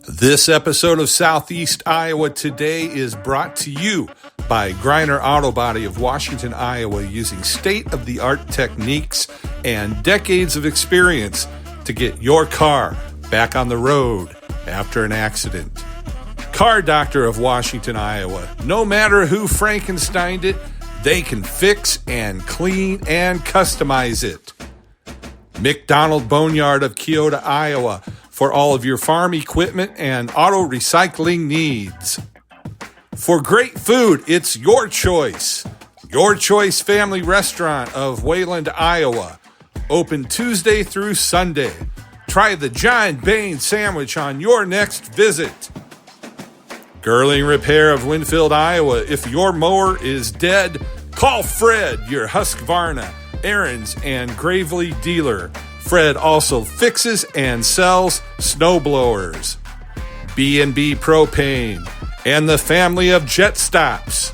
This episode of Southeast Iowa Today is brought to you by Griner Auto Body of Washington, Iowa, using state-of-the-art techniques and decades of experience to get your car back on the road after an accident. Car Doctor of Washington, Iowa. No matter who Frankensteined it, they can fix and clean and customize it. McDonald Boneyard of Keota, Iowa, for all of your farm equipment and auto recycling needs. For great food, it's your choice. Your Choice Family Restaurant of Wayland, Iowa. Open Tuesday through Sunday. Try the giant Bain sandwich on your next visit. Girling Repair of Winfield, Iowa. If your mower is dead, call Fred, your Husqvarna, Aaron's, and Gravely dealer. Fred also fixes and sells snowblowers. B&B Propane and the family of Jet Stops.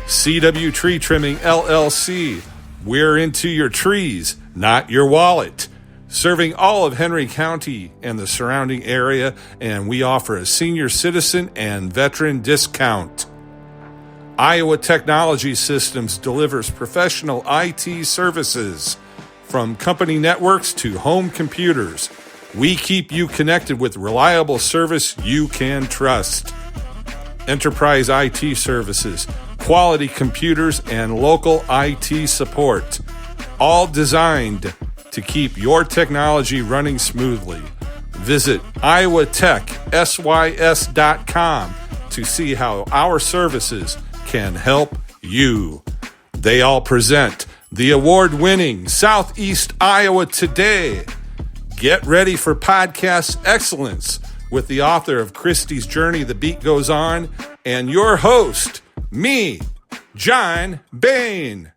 CW Tree Trimming LLC. We're into your trees, not your wallet. Serving all of Henry County and the surrounding area, and we offer a senior citizen and veteran discount. Iowa Technology Systems delivers professional IT services. From company networks to home computers, we keep you connected with reliable service you can trust. Enterprise IT services, quality computers, and local IT support, all designed to keep your technology running smoothly. Visit iowatechsys.com to see how our services can help you. They all present the award-winning Southeast Iowa Today. Get ready for podcast excellence with the author of Christie's Journey, The Beat Goes On, and your host, me, John Bain.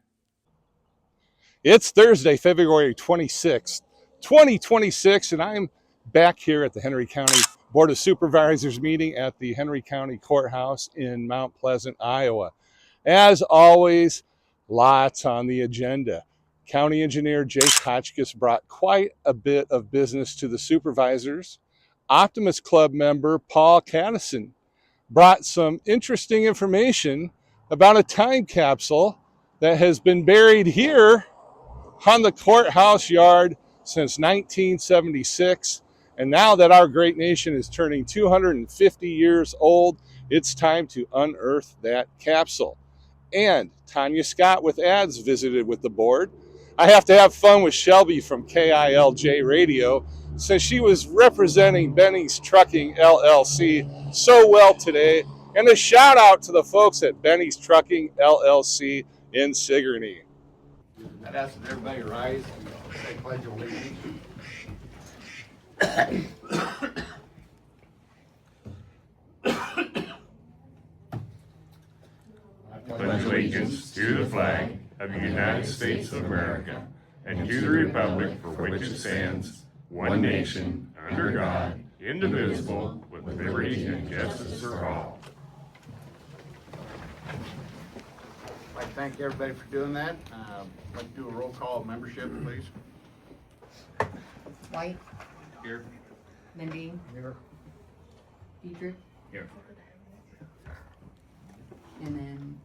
It's Thursday, February 26th, 2026, and I'm back here at the Henry County Board of Supervisors meeting at the Henry County Courthouse in Mount Pleasant, Iowa. As always, lots on the agenda. County Engineer Jake Hotchkiss brought quite a bit of business to the supervisors. Optimist Club member Paul Katison brought some interesting information about a time capsule that has been buried here on the courthouse yard since 1976. And now that our great nation is turning 250 years old, it's time to unearth that capsule. And Tonia Scott with ads visited with the board. I have to have fun with Shelby from KILJ Radio since she was representing Benny's Trucking LLC so well today. And a shout out to the folks at Benny's Trucking LLC in Sigourney. I'd ask that everybody rise and say pledge of allegiance. Pledge allegiance to the flag of the United States of America and to the republic for which it stands, one nation, under God, indivisible, with liberty and justice for all. I'd like to thank everybody for doing that. I'd like to do a roll call of membership, please. White, Here. Mendine, Here. Diedrich, Here. and then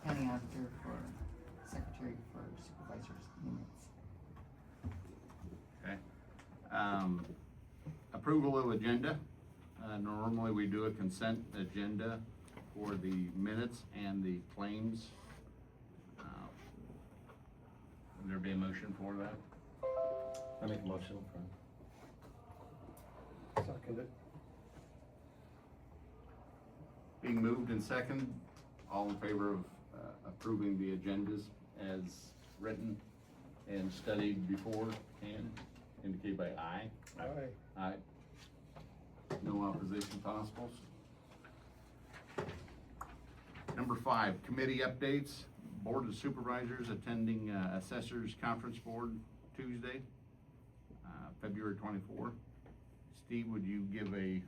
county auditor for secretary for supervisors minutes. Okay. Approval of agenda. Normally we do a consent agenda for the minutes and the claims. Would there be a motion for that? I make a motion. Second it. Being moved and second, all in favor of approving the agendas as written and studied before, can indicate by aye. Aye. Aye. No opposition possible. Number 5, committee updates. Board of Supervisors attending Assessors Conference Board Tuesday, February 24th. Steve, would you give a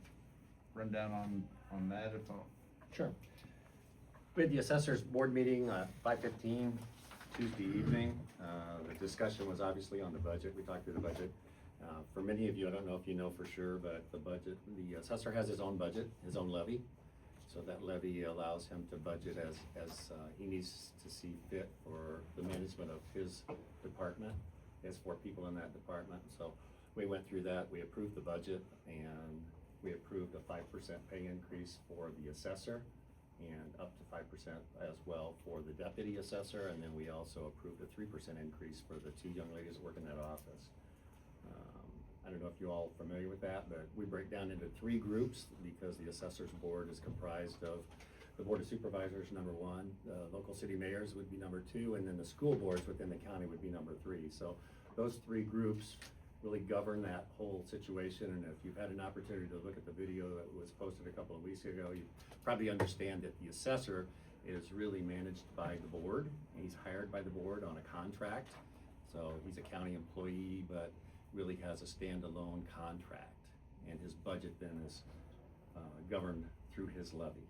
rundown on that if all? Sure. We had the assessors board meeting 5:15 Tuesday evening. The discussion was obviously on the budget. We talked through the budget. For many of you, I don't know if you know for sure, but the assessor has his own budget, his own levy. So that levy allows him to budget as he needs to see fit for the management of his department. He has 4 people in that department. So we went through that, we approved the budget, and we approved a 5% pay increase for the assessor and up to 5% as well for the deputy assessor. And then we also approved a 3% increase for the 2 young ladies that work in that office. I don't know if you're all familiar with that, but we break down into 3 groups because the assessors board is comprised of the board of supervisors, number 1, the local city mayors would be number 2, and then the school boards within the county would be number 3. So those 3 groups really govern that whole situation. And if you've had an opportunity to look at the video that was posted a couple of weeks ago, you probably understand that the assessor is really managed by the board. He's hired by the board on a contract. So he's a county employee, but really has a standalone contract, and his budget then is governed through his levy.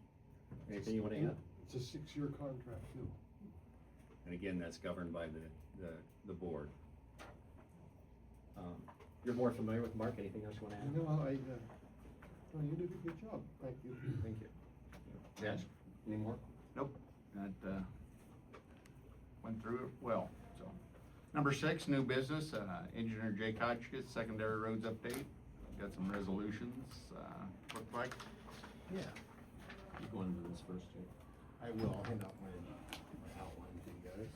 Anything you want to add? It's a 6-year contract too. And again, that's governed by the board. You're more familiar with Mark. Anything else you want to add? No, no, you did a good job. Thank you. Thank you. Yes. Any more? Nope, that, went through it well, so. Number 6, new business, Engineer Jake Hotchkiss, secondary roads update. Got some resolutions, look like. Yeah, You going into this first, Jake? I will. I'll hand out my outline to you guys.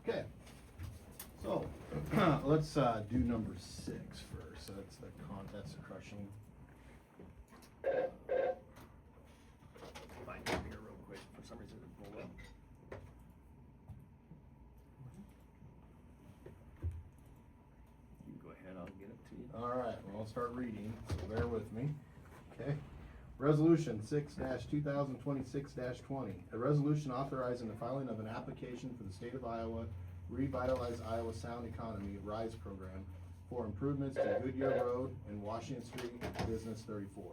Okay, so let's do number 6 first. So that's the crushing. Find it here real quick. For some reason it pulled up. You can go ahead. I'll get it to you. All right, well, I'll start reading, so bear with me. Okay. Resolution 6-2026-20, a resolution authorizing the filing of an application for the state of Iowa Revitalize Iowa Sound Economy RISE program for improvements to Goodyear Road and Washington Street Business 34.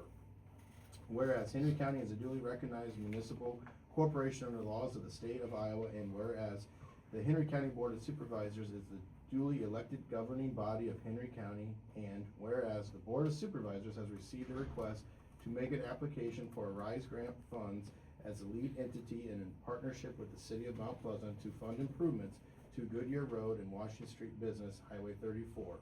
Whereas Henry County is a duly recognized municipal corporation under the laws of the state of Iowa, and whereas the Henry County Board of Supervisors is the duly elected governing body of Henry County, and whereas the Board of Supervisors has received a request to make an application for a RISE grant funds as the lead entity and in partnership with the city of Mount Pleasant to fund improvements to Goodyear Road and Washington Street Business Highway 34.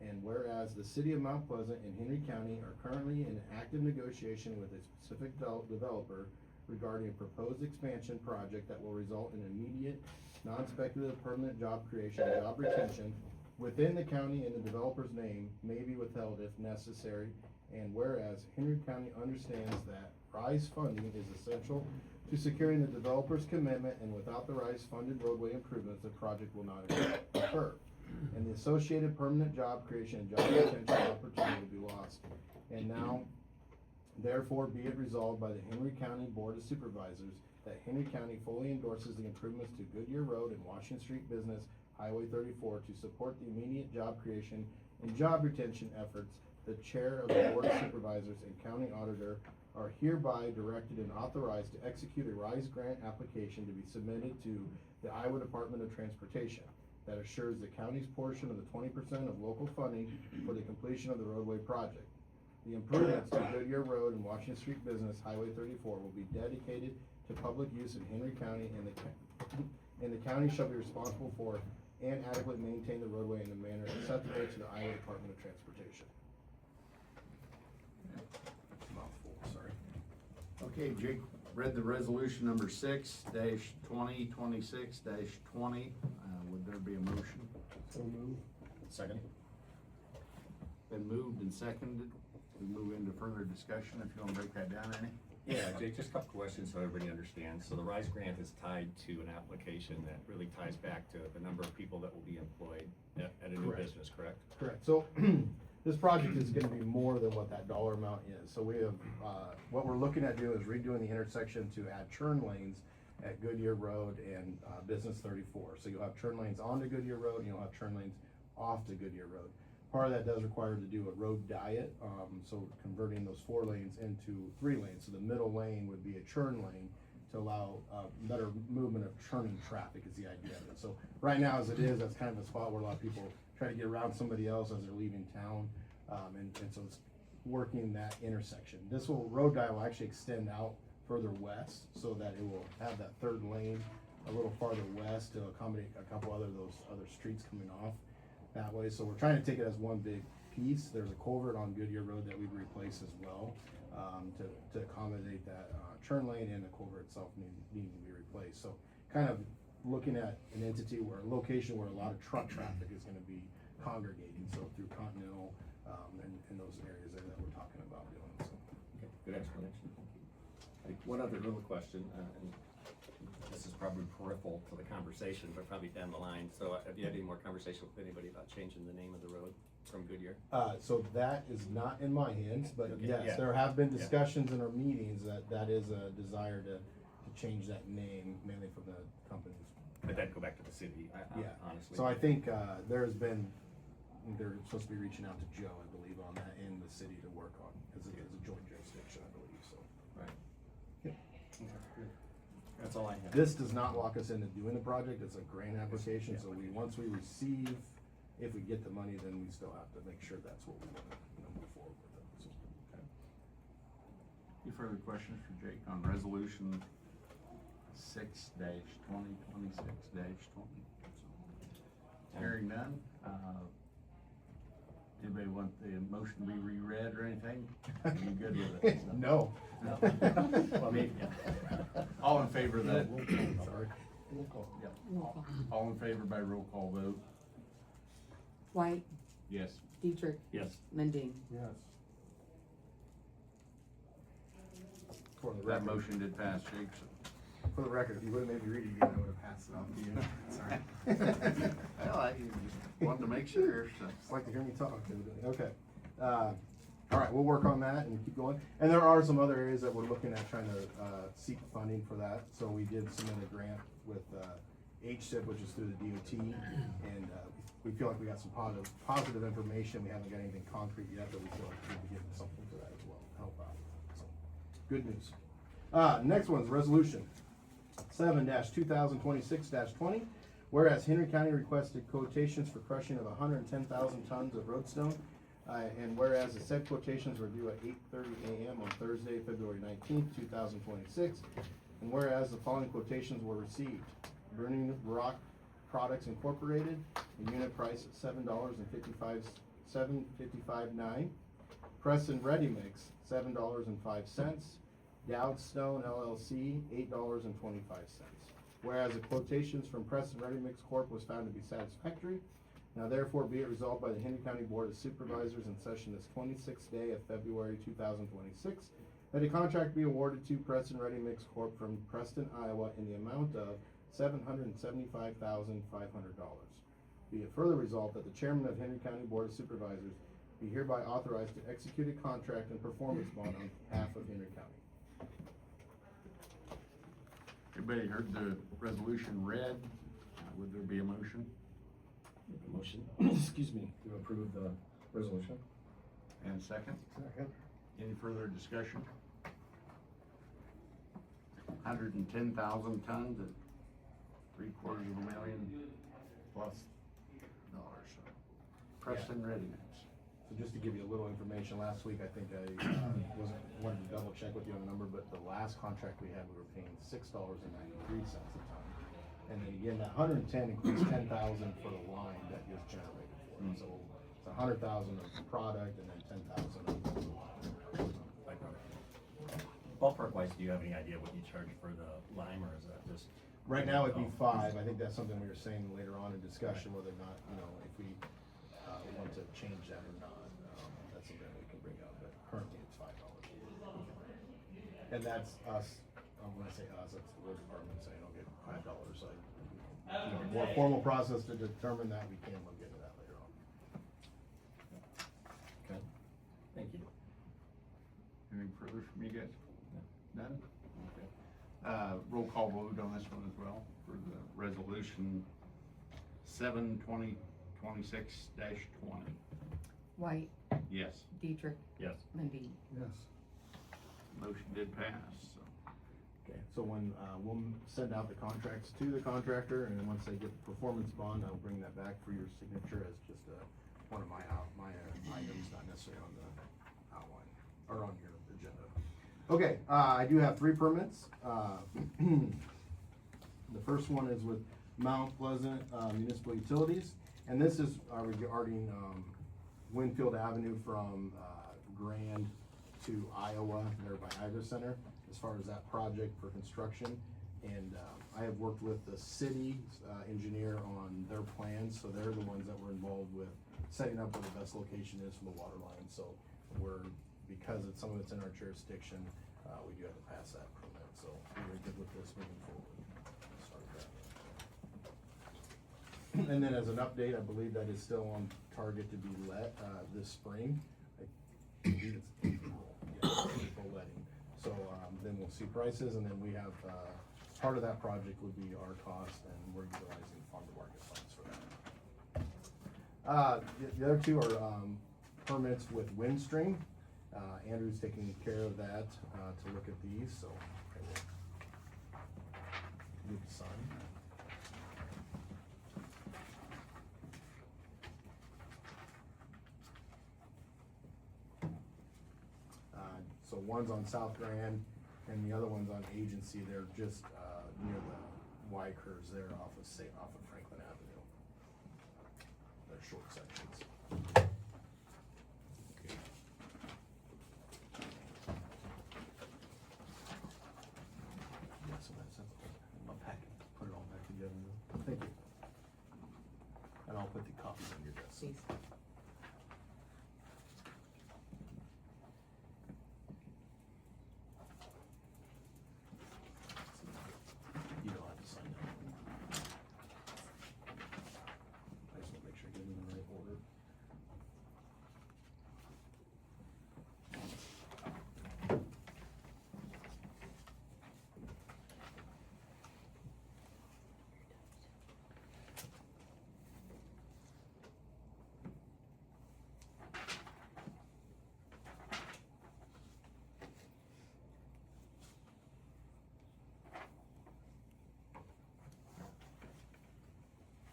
And whereas the city of Mount Pleasant and Henry County are currently in active negotiation with a specific developer regarding a proposed expansion project that will result in immediate, non-speculative permanent job creation and job retention within the county, and the developer's name may be withheld if necessary. And whereas Henry County understands that RISE funding is essential to securing the developer's commitment, and without the RISE funded roadway improvements, the project will not occur. And the associated permanent job creation and job retention opportunity will be lost. And now, therefore, be it resolved by the Henry County Board of Supervisors that Henry County fully endorses the improvements to Goodyear Road and Washington Street Business Highway 34 to support the immediate job creation and job retention efforts. The chair of the Board of Supervisors and county auditor are hereby directed and authorized to execute a RISE grant application to be submitted to the Iowa Department of Transportation that assures the county's portion of the 20% of local funding for the completion of the roadway project. The improvements to Goodyear Road and Washington Street Business Highway 34 will be dedicated to public use in Henry County, and the county shall be responsible for and adequately maintain the roadway in a manner acceptable to the Iowa Department of Transportation. Mouthful, sorry. Okay, Jake read the resolution number 6-2026-20. Would there be a motion? So move. Second. Been moved and seconded. We move into further discussion, if you wanna break that down, any? Yeah, Jake, just a couple questions so everybody understands. So the RISE grant is tied to an application that really ties back to the number of people that will be employed at a new Correct. business, correct? Correct. So this project is gonna be more than what that dollar amount is. So we have, what we're looking at doing is redoing the intersection to add turn lanes at Goodyear Road and Business 34. So you'll have turn lanes onto Goodyear Road, and you'll have turn lanes off to Goodyear Road. Part of that does require to do a road diet, so converting those 4 lanes into 3 lanes. So the middle lane would be a churn lane to allow better movement of churning traffic is the idea of it. So right now as it is, that's kind of a spot where a lot of people try to get around somebody else as they're leaving town. And so it's working that intersection. This road diet will actually extend out further west so that it will have that 3rd lane a little farther west to accommodate a couple those other streets coming off that way. So we're trying to take it as one big piece. There's a culvert on Goodyear Road that we've replaced as well, to accommodate that churn lane, and the culvert itself needing to be replaced. So kind of looking at an entity where a location where a lot of truck traffic is gonna be congregating, so through Continental, and those areas there that we're talking about doing, so. Okay, good explanation, thank you. Like, one other little question, and this is probably peripheral to the conversation, but probably down the line. So have you had any more conversation with anybody about changing the name of the road from Goodyear? So that is not in my hands, but Okay, yes, yeah. there have been discussions in our meetings that is a desire to change that name, mainly from the companies. But that'd go back to the city, Yeah, honestly. so I think, they're supposed to be reaching out to Joe, I believe, on that, and the city to work on, as a joint jurisdiction, I believe, so. Right, Yeah. that's all I have. This does not lock us into doing the project, it's a grant application, so once we receive, if we get the money, then we still have to make sure that's what we wanna, move forward with it, so. Any further questions for Jake on resolution 6-2026-20? Hearing none, anybody want the motion to be reread or anything? Are you good with it? No. No. Well, maybe, yeah. All in favor of that? Sorry. Roll call. Yep. Roll call. All in favor by roll call vote? White, Yes. Dietrich, Yes, Mending. Yes. For the That record, motion did pass, Jake, so. for the record, if you would've made me read it again, I would've passed it on to you. Sorry. Well, I just wanted to make sure, so. Just like to hear me talk, everybody. Okay. All right, we'll work on that and keep going. And there are some other areas that we're looking at trying to seek funding for that. So we did submit a grant with HSIP, which is through the DOT, and we feel like we got some positive information. We haven't got anything concrete yet, but we feel like we need to give them something for that as well, to help out. So, good news. Next one's resolution 7-2026-20. Whereas Henry County requested quotations for crushing of 110,000 tons of roadstone, and whereas the said quotations were due at 8:30 a.m. on Thursday, February 19th, 2026, and whereas the following quotations were received: Burning Rock Products Incorporated, a unit price at $7.55.9. Preston Ready Mix, $7.05. Dowd Stone LLC, $8.25. Whereas the quotations from Preston Ready Mix Corp. was found to be satisfactory, now therefore be it resolved by the Henry County Board of Supervisors in session this 26th day of February 2026, that a contract be awarded to Preston Ready Mix Corp. from Preston, Iowa in the amount of $775,500. Be it further resolved that the chairman of Henry County Board of Supervisors be hereby authorized to execute a contract and performance bond on behalf of Henry County. Everybody heard the resolution read? Would there be a motion? make a motion, excuse me, to approve the resolution. And second? Second. Any further discussion? 110,000 tons at $750,000 plus dollars. So Preston Ready Mix. So just to give you a little information, last week, I think I wanted to double check with you on the number, but the last contract we had, we were paying $6.93 a ton. And then again, that 110 includes 10,000 for the line that was generated for it. So it's 100,000 of the product and then 10,000 of the line. Ballpark wise, do you have any idea what you charge for the lime, or is that just? Right now, it'd be 5. I think that's something we were saying later on in discussion, whether or not, if we want to change that or not. That's something we can bring up, but currently it's $5. And that's us, when I say us, that's the road department saying, I'll get $5. More formal process to determine that, we can look into that later on. Okay, thank you. Anything further from you guys? No. None? Okay. Roll call vote on this one as well for the resolution 7-2026-20. White, Yes. Dietrich, Yes. Lindy. Yes. Motion did pass, so. Okay, so when, we'll send out the contracts to the contractor, and then once they get the performance bond, I'll bring that back for your signature as just, one of my items, not necessarily on the outline, or on your agenda. Okay, I do have 3 permits. The first one is with Mount Pleasant Municipal Utilities, and this is regarding, Winfield Avenue from, Grand to Iowa, there by Ivor Center, as far as that project for construction. And I have worked with the city engineer on their plans, so they're the ones that were involved with setting up where the best location is for the water line. So because it's some of it's in our jurisdiction, we do have to pass that permit. So we're good with this moving forward. Start that. And then as an update, I believe that is still on target to be let this spring. I believe it's April, April letting. So then we'll see prices, and then we have, part of that project would be our cost, and we're utilizing farm to market funds for that. The other 2 are permits with Windstream. Andrew's taking care of that to look at these, so I will need to sign. So one's on South Grand, and the other one's on Agency. They're just near the Y curves there off of Franklin Avenue. They're short sections. Yeah, so that's my packet. Put it all back together. Thank you. And I'll put the copies on your desk. Please. You don't have to sign that. I just want to make sure I get them in the right order.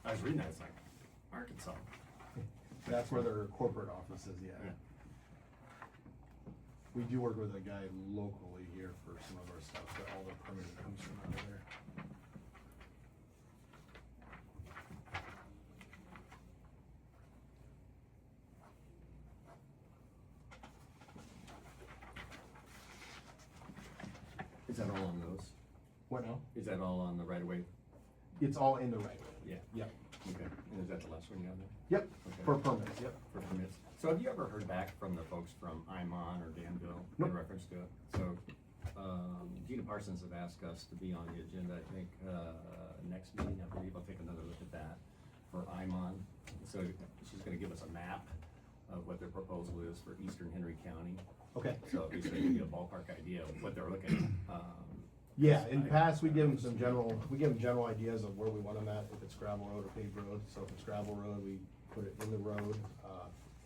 I was reading that, it's like Arkansas. That's where their corporate office is, yeah. Yeah. We do work with a guy locally here for some of our stuff, but all the permitting comes from out of there. Is that all on those? What now? Is that all on the right of way? It's all in the right way. Yeah. Yep, Okay, and is that the last one you have there? yep, Okay. for permits, yep. For permits. So have you ever heard back from the folks from Imon or Danville in Nope. reference to it? So, Gina Parsons have asked us to be on the agenda, I think, next meeting, I believe, I'll take another look at that for Imon. So she's gonna give us a map of what their proposal is for eastern Henry County. Okay. So at least they give you a ballpark idea of what they're looking at. Yeah, in the past, we give them general ideas of where we want them at, if it's gravel road or paved road. So if it's gravel road, we put it in the road,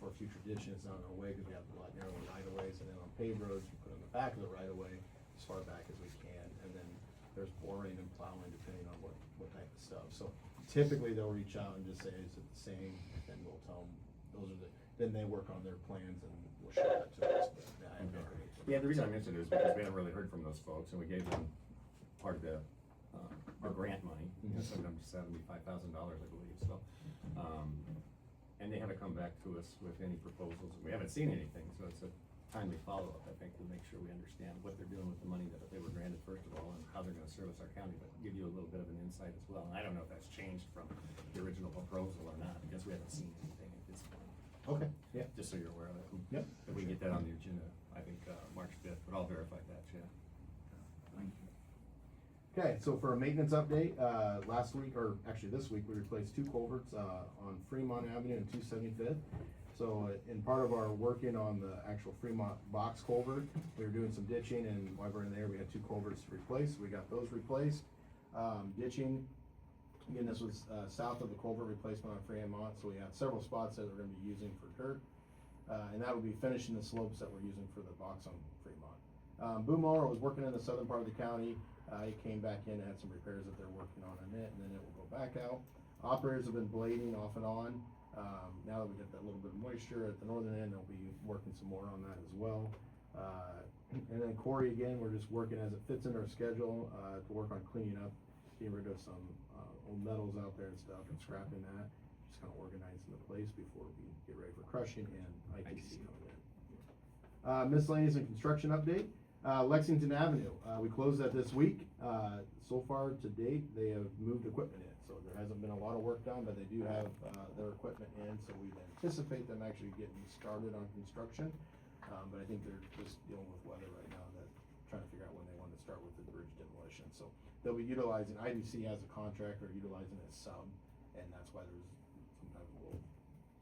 for future ditching, it's not in our way, because we have a lot narrower right of ways. And then on paved roads, we put it in the back of the right of way, as far back as we can. And then there's boring and plowing, depending on what type of stuff. So typically, they'll reach out and just say, is it the same? And then we'll tell them, then they work on their plans, and we'll show that to us. But yeah, I haven't heard anything. Yeah, the reason I mentioned it is because we haven't really heard from those folks, and we gave them part of our grant money, $75,000, I believe, so. And they haven't come back to us with any proposals, we haven't seen anything, so it's a timely follow-up, I think, to make sure we understand what they're doing with the money that they were granted, first of all, and how they're gonna service our county, but give you a little bit of an insight as well. And I don't know if that's changed from the original proposal or not, because we haven't seen anything at this point. Okay, yeah. Just so you're aware of it. Yep. If we get that on the agenda, I think, March 5th, but I'll verify that, yeah. Thank you. Okay, so for a maintenance update, last week, or actually this week, we replaced 2 culverts, on Fremont Avenue and 275th. So in part of our working on the actual Fremont box culvert, we were doing some ditching, and while we're in there, we had 2 culverts to replace. We got those replaced. Ditching, again, this was, south of the culvert replacement on Fremont, so we had several spots that we're gonna be using for dirt. and that will be finishing the slopes that we're using for the box on Fremont. Boom mower was working in the southern part of the county. It came back in, had some repairs that they're working on it, and then it will go back out. Operators have been blading off and on. Now that we get that little bit of moisture at the northern end, they'll be working some more on that as well. And then Corey, again, we're just working as it fits into our schedule to work on cleaning up, getting rid of some old metals out there and stuff, and scrapping that, just kind of organizing the place before we get ready for crushing and ITC coming in. Miscellaneous and construction update. Lexington Avenue, we closed that this week. So far to date, they have moved equipment in, so there hasn't been a lot of work done, but they do have their equipment in, so we anticipate them actually getting started on construction. But I think they're just dealing with weather right now, that trying to figure out when they want to start with the bridge demolition. So they'll be utilizing, IDC as a contractor, utilizing it as sub, and that's why there's sometimes we'll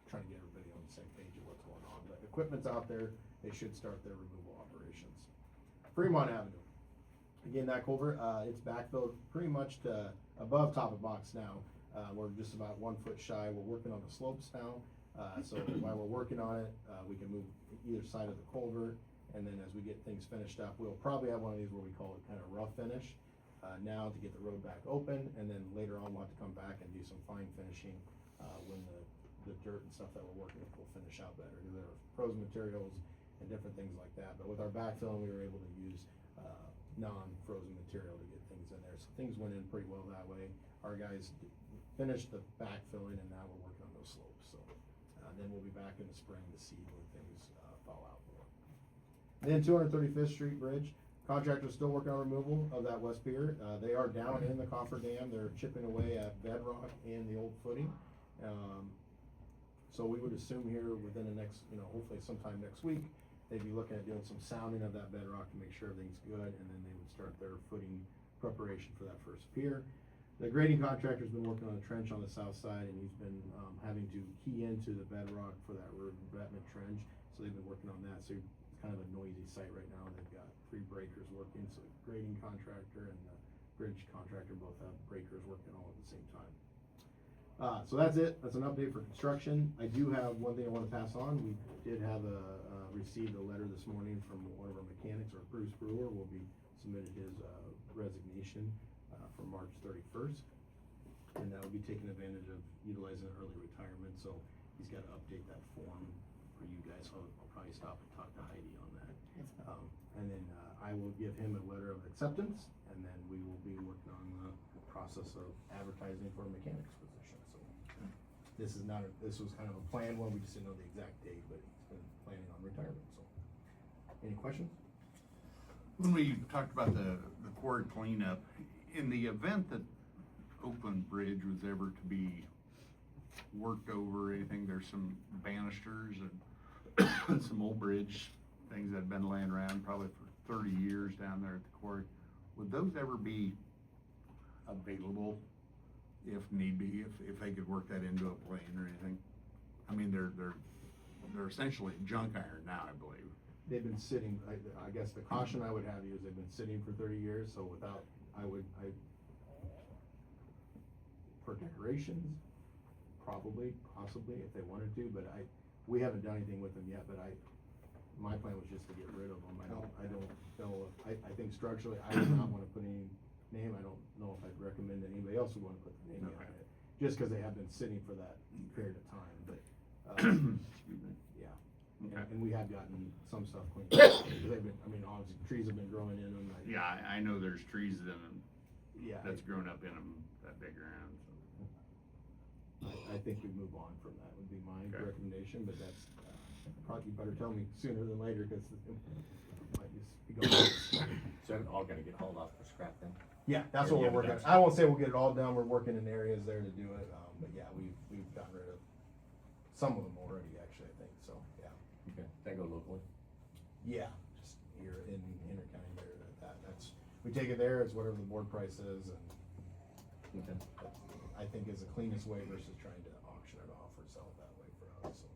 try to get everybody on the same page of what's going on. But equipment's out there, they should start their removal operations. Fremont Avenue. Again, that culvert, it's backfilled pretty much to above top of box now. We're just about 1 foot shy. We're working on the slopes now. So while we're working on it, we can move either side of the culvert, and then as we get things finished up, we'll probably have one of these where we call it kind of rough finish now to get the road back open, and then later on we'll have to come back and do some fine finishing when the dirt and stuff that we're working with will finish out better. There are frozen materials and different things like that, but with our backfilling, we were able to use non-frozen material to get things in there. So things went in pretty well that way. Our guys finished the backfilling, and now we're working on those slopes. So then we'll be back in the spring to see when things fall out more. Then 235th Street Bridge, contractor's still working on removal of that west pier. They are down in the coffer dam. They're chipping away at bedrock and the old footing. So we would assume here within the next, hopefully sometime next week, they'd be looking at doing some sounding of that bedrock to make sure everything's good, and then they would start their footing preparation for that first pier. The grading contractor's been working on a trench on the south side, and he's been having to key into the bedrock for that revetment trench. So they've been working on that. So it's kind of a noisy site right now. They've got 3 breakers working. So the grading contractor and the bridge contractor both have breakers working all at the same time. So that's it. That's an update for construction. I do have one thing I want to pass on. We did have received a letter this morning from one of our mechanics, or Bruce Brewer will be submitted his resignation for March 31st, and that will be taking advantage of utilizing early retirement. So he's got to update that form for you guys. So I'll probably stop and talk to Heidi on that. And then I will give him a letter of acceptance, and then we will be working on the process of advertising for a mechanic's position. So this was kind of a planned one. We just didn't know the exact date, but he's been planning on retirement. So any questions? When we talked about the quarry cleanup, in the event that Oakland Bridge was ever to be worked over or anything, there's some banisters and some old bridge things that have been laying around probably for 30 years down there at the quarry. Would those ever be available if need be, if they could work that into a plane or anything? I mean, they're essentially junk iron now, I believe. They've been sitting, I guess the caution I would have you is they've been sitting for 30 years, so for decorations, probably, possibly, if they wanted to, but we haven't done anything with them yet, but my plan was just to get rid of them. I don't know, I think structurally, I would not want to put any name. I don't know if I'd recommend that anybody else would want to put the name on it, just because they have been sitting for that period of time, but, yeah. Okay. And we have gotten some stuff cleaned up. Obviously, trees have been growing in them. Yeah, I know there's trees in them Yeah. that's grown up in them that big around. So. I think we move on from that would be my Okay. recommendation, but that's, probably you better tell me sooner than later, because it might just be going. So I'm all gonna get hauled off for scrap then? Yeah, that's Or what you we're have working a on. I won't say we'll get it all done. We're working in areas there to do it, but yeah, we've gotten rid of some of them already, actually, I think, so, yeah. Okay, that go locally? Yeah, just here in Henry County there, that's, we take it there, it's whatever the board price is, and Okay. that, I think is the cleanest way versus trying to auction it off or sell it that way for us, so.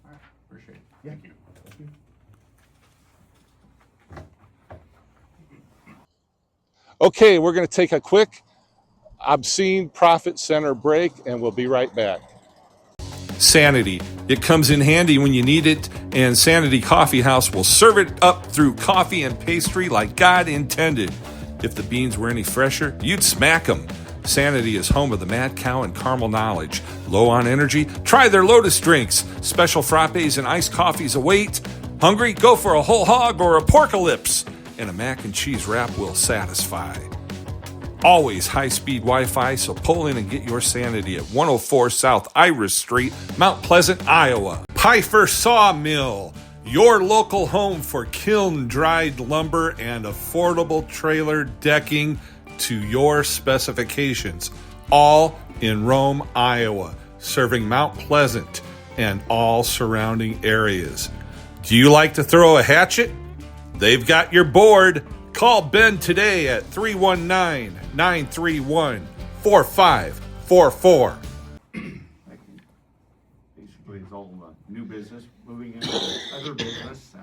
All right, appreciate it. Yeah. Thank you. Thank you. Okay, we're going to take a quick obscene profit center break, and we'll be right back. Sanity. It comes in handy when you need it, and Sanity Coffee House will serve it up through coffee and pastry like God intended. If the beans were any fresher, you'd smack them. Sanity is home of the Mad Cow and Caramel Knowledge. Low on energy? Try their Lotus drinks. Special frappes and iced coffees await. Hungry? Go for a whole hog or a porcalypse. And a mac and cheese wrap will satisfy. Always high-speed Wi-Fi, so pull in and get your Sanity at 104 South Iris Street, Mount Pleasant, Iowa. Pfeiffer Sawmill, your local home for kiln-dried lumber and affordable trailer decking to your specifications. All in Rome, Iowa, serving Mount Pleasant and all surrounding areas. Do you like to throw a hatchet? They've got your board. Call Ben today at 319-931-4544. Basically, it's all new business. Moving into other business,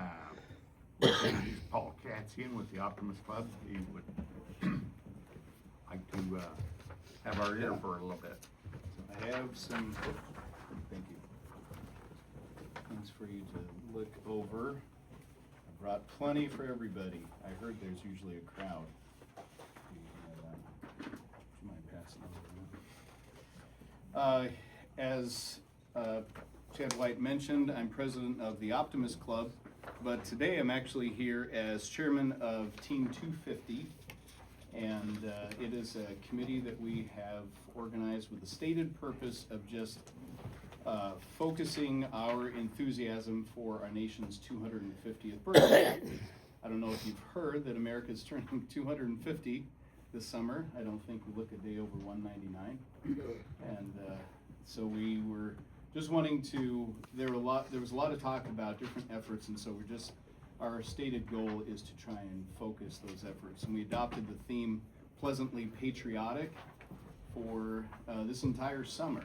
we'll introduce Paul Katison with the Optimist Club. He would like to have our ear for a little bit. I have some, thank you, things for you to look over. I brought plenty for everybody. I heard there's usually a crowd. Do you mind passing those around? As Chad White mentioned, I'm president of the Optimist Club, but today I'm actually here as chairman of Team 250. And it is a committee that we have organized with the stated purpose of just focusing our enthusiasm for our nation's 250th birthday. I don't know if you've heard that America's turning 250 this summer. I don't think we look a day over 199. And so we were just wanting to, there was a lot of talk about different efforts, and so our stated goal is to try and focus those efforts. And we adopted the theme Pleasantly Patriotic for this entire summer,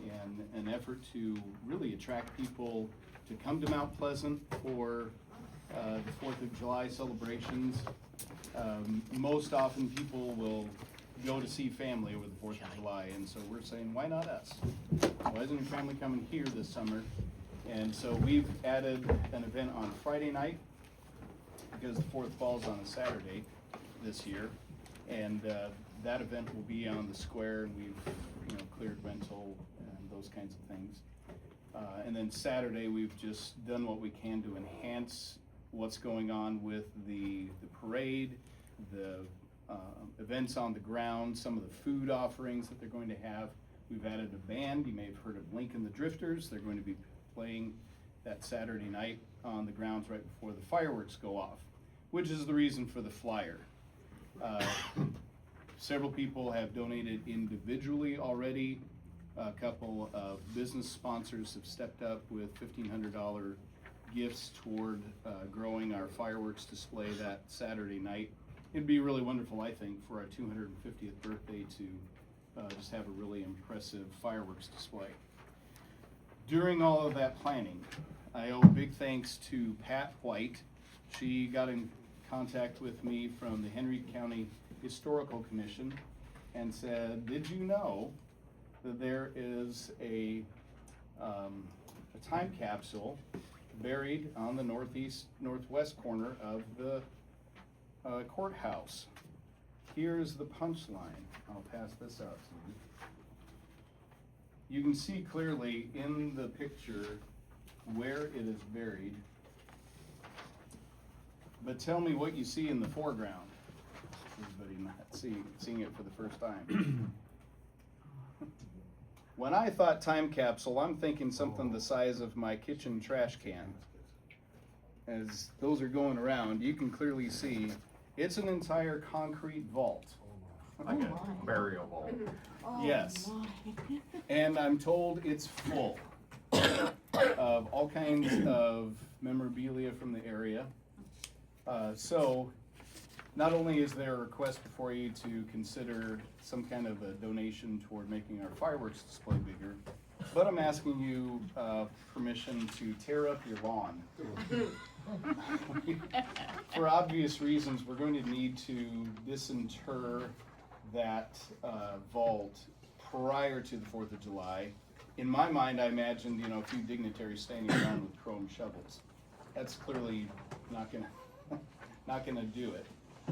and an effort to really attract people to come to Mount Pleasant for the 4th of July celebrations. Most often people will go to see family over the 4th of July, and so we're saying, why not us? Why isn't your family coming here this summer? And so we've added an event on Friday night, because the 4th falls on a Saturday this year, and that event will be on the square, and we've cleared rental and those kinds of things. And then Saturday, we've just done what we can to enhance what's going on with the parade, the events on the ground, some of the food offerings that they're going to have. We've added a band. You may have heard of Lincoln the Drifters. They're going to be playing that Saturday night on the grounds right before the fireworks go off, which is the reason for the flyer. Several people have donated individually already. A couple of business sponsors have stepped up with $1,500 gifts toward growing our fireworks display that Saturday night. It'd be really wonderful, I think, for our 250th birthday to just have a really impressive fireworks display. During all of that planning, I owe big thanks to Pat White. She got in contact with me from the Henry County Historical Commission and said, did you know that there is a time capsule buried on the northwest corner of the courthouse? Here's the punchline. I'll pass this out to you. You can see clearly in the picture where it is buried, but tell me what you see in the foreground. Everybody not seeing it for the first time. When I thought time capsule, I'm thinking something the size of my kitchen trash can. As those are going around, you can clearly see it's an entire concrete vault. Like a burial vault. Yes. And I'm told it's full of all kinds of memorabilia from the area. So not only is there a request before you to consider some kind of a donation toward making our fireworks display bigger, but I'm asking you permission to tear up your lawn. For obvious reasons, we're going to need to disinter that vault prior to the 4th of July, in my mind, I imagined, you know, a few dignitaries standing around with chrome shovels. That's clearly not gonna do it.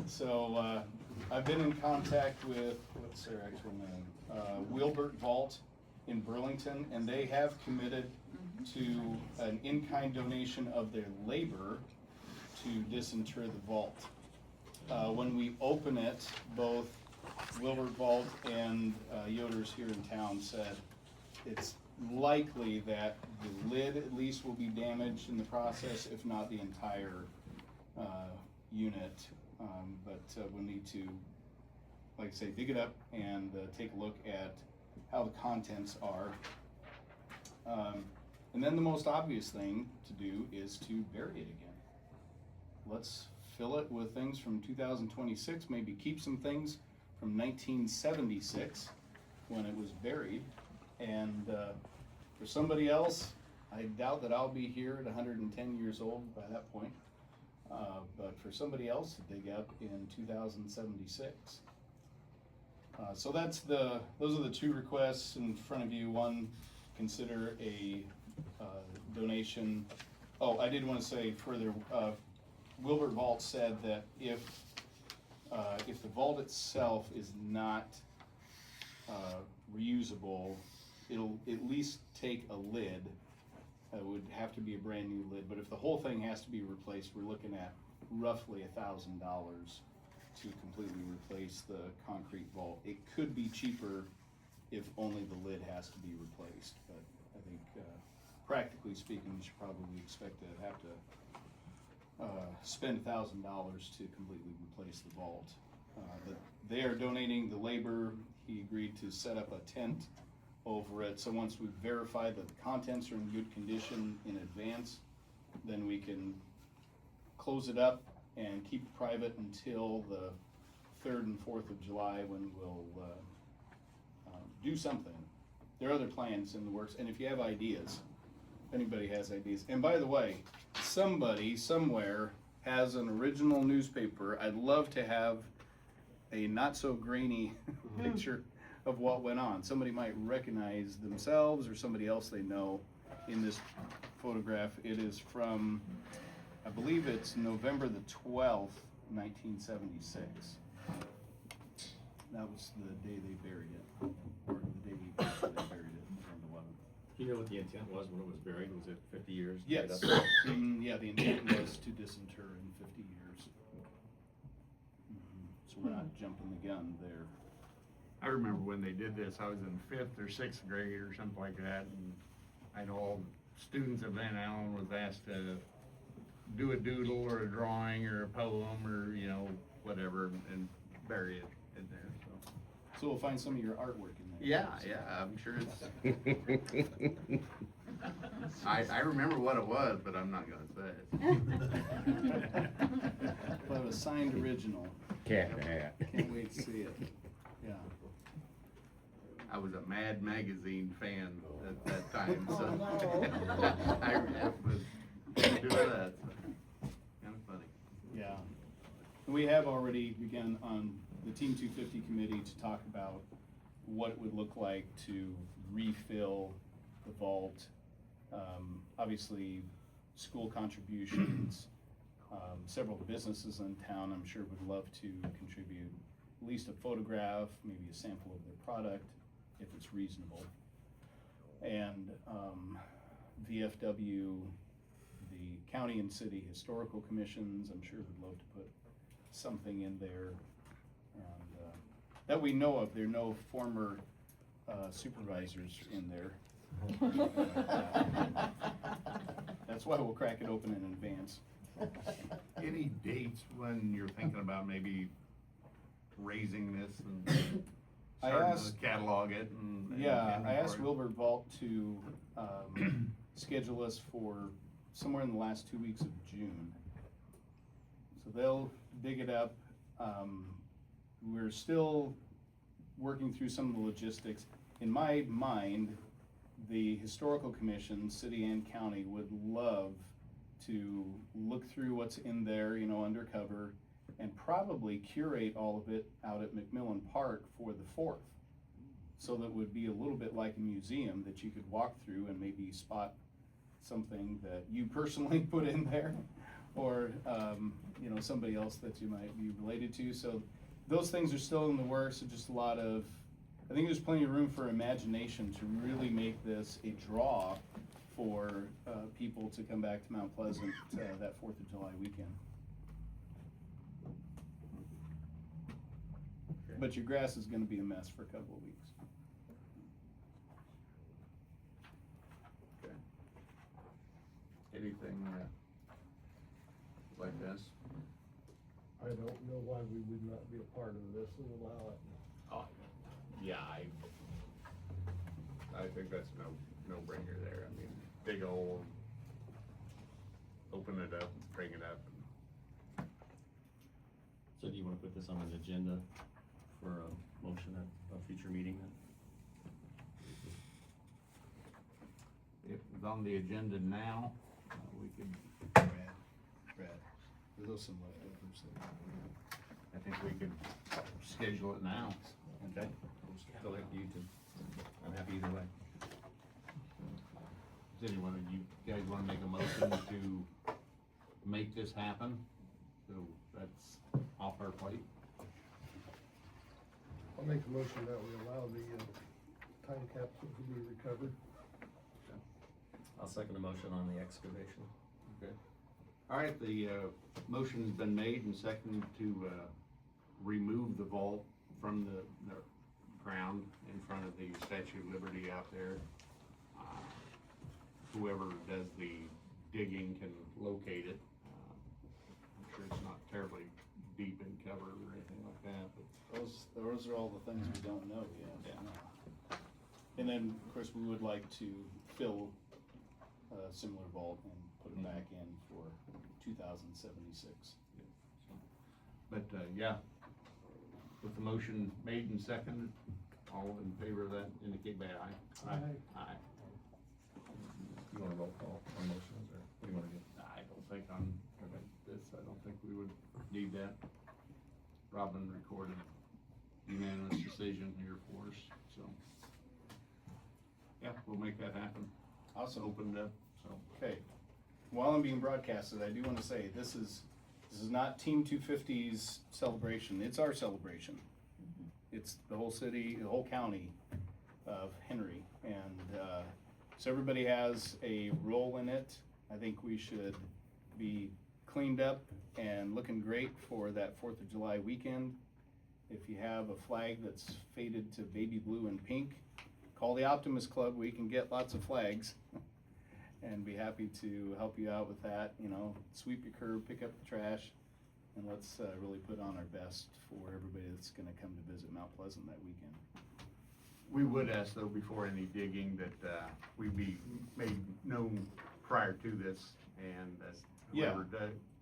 So, I've been in contact with, what's their actual name? Wilbert Vault in Burlington, and they have committed to an in-kind donation of their labor to disinter the vault. When we open it, both Wilbert Vault and Yoder's here in town said it's likely that the lid at least will be damaged in the process, if not the entire unit. But we'll need to, like I say, dig it up and take a look at how the contents are. And then the most obvious thing to do is to bury it again. Let's fill it with things from 2026, maybe keep some things from 1976 when it was buried. And for somebody else, I doubt that I'll be here at 110 years old by that point. But for somebody else to dig up in 2076. So those are the two requests in front of you. One, consider a donation. Oh, I did want to say further, Wilbert Vault said that if the vault itself is not reusable, it'll at least take a lid. It would have to be a brand new lid, but if the whole thing has to be replaced, we're looking at roughly $1,000 to completely replace the concrete vault. It could be cheaper if only the lid has to be replaced, but I think practically speaking, you should probably expect to have to spend $1,000 to completely replace the vault. But they are donating the labor. He agreed to set up a tent over it, so once we verify that the contents are in good condition in advance, then we can close it up and keep it private until the 3rd and 4th of July, when we'll do something. There are other plans in the works, and if you have ideas, if anybody has ideas, and by the way, somebody somewhere has an original newspaper. I'd love to have a not so grainy picture of what went on. Somebody might recognize themselves or somebody else they know in this photograph. It is from, I believe it's November the 12th, 1976. That was the day they buried it, or the day they buried it, November 11th. Do you know what the intent was when it was buried? Was it 50 years? Yes, yeah, the intent was to disinter in 50 years. So we're not jumping the gun there. I remember when they did this, I was in 5th or 6th grade or something like that, and I know all the students at Van Allen was asked to do a doodle or a drawing or a poem or, you know, whatever, and bury it in there, so. So we'll find some of your artwork in there. Yeah, I'm sure it's. I remember what it was, but I'm not gonna say it. We'll have a signed original. Cat hat. Can't wait to see it. Yeah. I was a Mad Magazine fan at that time, so. Oh, I was doing that, so. Kinda funny. Yeah. We have already begun on the Team 250 committee to talk about what it would look like to refill the vault. Obviously, school contributions, several businesses in town, I'm sure would love to contribute at least a photograph, maybe a sample of their product, if it's reasonable. And VFW, the county and city historical commissions, I'm sure would love to put something in there. And that we know of, there are no former supervisors in there. That's why we'll crack it open in advance. Any dates when you're thinking about maybe raising this and starting to catalog it and Yeah, I asked inventory? Wilbert Vault to schedule us for somewhere in the last 2 weeks of June. So they'll dig it up. We're still working through some of the logistics. In my mind, the historical commission, city and county, would love to look through what's in there, you know, undercover, and probably curate all of it out at McMillan Park for the 4th. so that would be a little bit like a museum that you could walk through and maybe spot something that you personally put in there, or, you know, somebody else that you might be related to. So those things are still in the works, and just a lot of, I think there's plenty of room for imagination to really make this a draw for people to come back to Mount Pleasant that 4th of July weekend. But your grass is gonna be a mess for a couple of weeks. Okay. Anything, like this? I don't know why we would not be a part of this and allow it. Oh, yeah, I think that's no brainer there. I mean, big old, open it up, bring it up. So do you wanna put this on an agenda for a motion at a future meeting then? If it's on the agenda now, we could, Brad, there's some leftovers there. I think we could schedule it now. Okay. Still up to you two. I'm happy either way. Does anyone of you guys wanna make a motion to make this happen? So that's off our plate. I'll make a motion that we allow the time capsule to be recovered. I'll second the motion on the excavation. Okay. All right, the motion's been made and seconded to remove the vault from the ground in front of the Statue of Liberty out there. Whoever does the digging can locate it. I'm sure it's not terribly deep in cover or anything like that, but Those are all the things we don't know yet. Yeah. And then, of course, we would like to fill a similar vault and put it back in for 2076. But, yeah, with the motion made and seconded, all in favor of that indicate by aye. Aye. Aye. You want a roll call on motions, or what do you wanna do? I don't think on this, I don't think we would need that. Robin recorded unanimous decision here for us, so. Yeah, we'll make that happen. Awesome. Opened up, so. Okay, while I'm being broadcasted, I do want to say, this is not Team 250's celebration, it's our celebration. It's the whole city, the whole county of Henry, and so everybody has a role in it. I think we should be cleaned up and looking great for that 4th of July weekend. If you have a flag that's faded to baby blue and pink, call the Optimist Club, we can get lots of flags. And be happy to help you out with that, you know, sweep your curb, pick up the trash, and let's really put on our best for everybody that's gonna come to visit Mount Pleasant that weekend. We would ask though, before any digging, that we be made known prior to this, and that whoever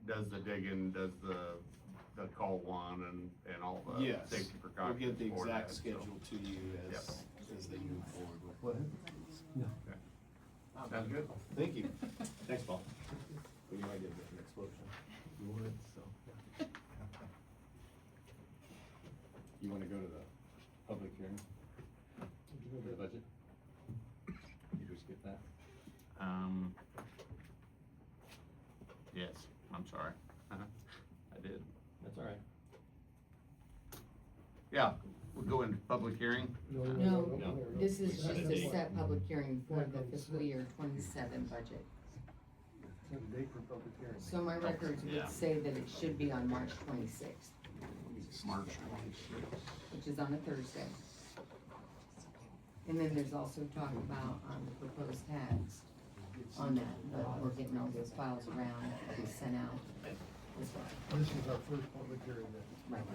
does the digging, does the call one and all the Yes, safety we'll precautions. get the for exact that, so. schedule to you as they move forward with. What? Sounds good? Thank you. Thanks, Paul. We might get an explosion. You would, so. You wanna go to the public hearing? For the budget? You just get that? Yes, I'm sorry. I did. That's all right. Yeah, we'll go into public hearing. No, this is Set a just a date. set public hearing for the fiscal year 27 budget. Set a date for public hearing. So my records Yeah. would say that it should be on March 26th, March 26th. which is on a Thursday. And then there's also talk about the proposed tax on that, but we're getting all those files around to be sent out as well. This is our first public hearing then. Right.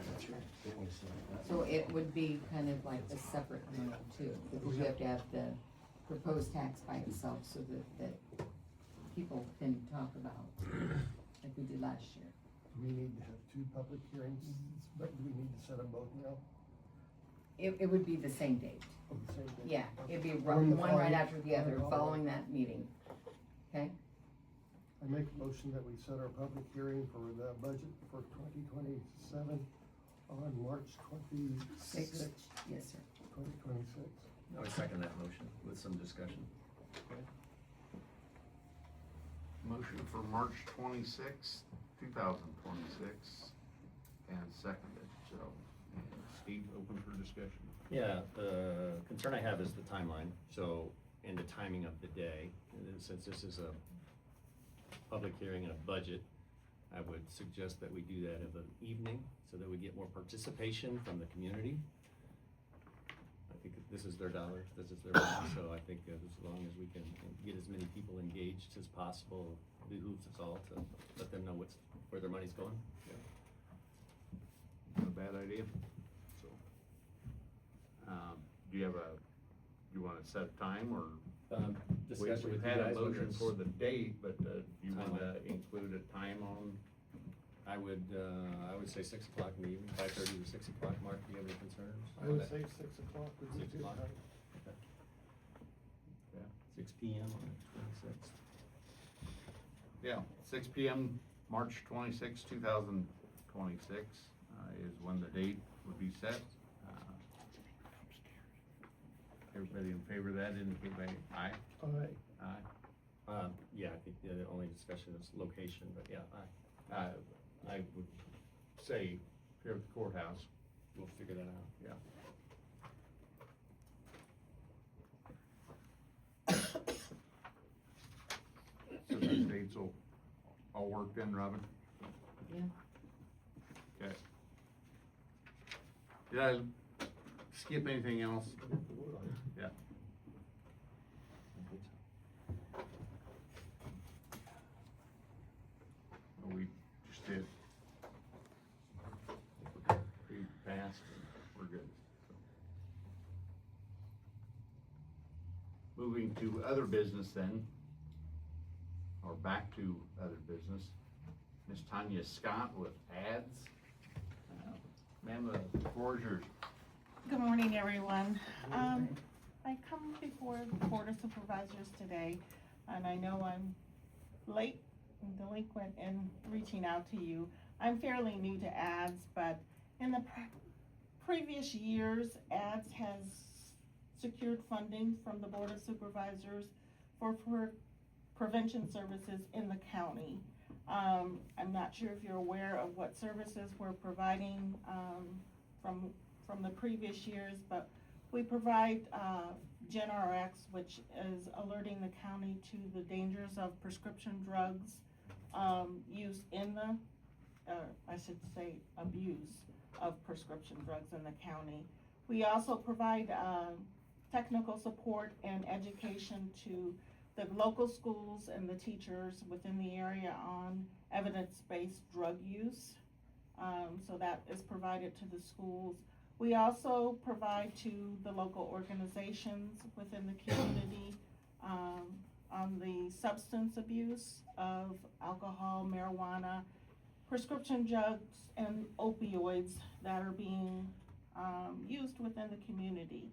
So it would be kind of like a separate meeting too, because you have to have the proposed tax by itself so that people can talk about, like we did last year. Do we need to have two public hearings, but do we need to set them both now? It would be the same date. On the same day? Yeah, it'd be One one right following- after the other, one following that meeting. Okay? I make a motion that we set our public hearing for the budget for 2027 On March Six, 26th, yes, sir. 2026. I would second that motion with some discussion. Motion for March 26th, 2026, and seconded, so, and Steve, open for discussion. Yeah, the concern I have is the timeline, so, and the timing of the day. And then since this is a public hearing and a budget, I would suggest that we do that in the evening, so that we get more participation from the community. I think this is their dollar, this is their money, so I think as long as we can get as many people engaged as possible, it behooves us all to let them know where their money's going. Not a bad idea, so. Do you wanna set a time, or? Discussion with We've you had a guys, whether motion it's- for the date, but, do you wanna Timeline. include a time on? I would say 6 o'clock in the evening, 5:30 to 6 o'clock. Mark, do you have any concerns? I would say 6 o'clock would be 6 good o'clock. time. Yeah. 6 PM on the 26th. Yeah, 6 PM, March 26, 2026, is when the date would be set. Everybody in favor of that, indicate by aye. All right, Aye. Yeah, I think the only discussion is location, but yeah, I would say here at the courthouse, we'll figure that out. yeah. So these dates will all work then, Robin? Yeah. Okay. Did I skip anything else? we have to vote on it. Yeah. We just did. Pretty fast, we're good. Moving to other business then, or back to other business. Miss Tonia Scott with ads. Ma'am, the floor is yours. Good morning, everyone. I come before the Board of Supervisors today, and I know I'm late and delinquent in reaching out to you. I'm fairly new to ads, but in the previous years, ads has secured funding from the Board of Supervisors for prevention services in the county. I'm not sure if you're aware of what services we're providing from the previous years, but we provide GenRx, which is alerting the county to the dangers of prescription drugs use in the, I should say, abuse of prescription drugs in the county. We also provide technical support and education to the local schools and the teachers within the area on evidence-based drug use. So that is provided to the schools. We also provide to the local organizations within the community on the substance abuse of alcohol, marijuana, prescription drugs, and opioids that are being used within the community.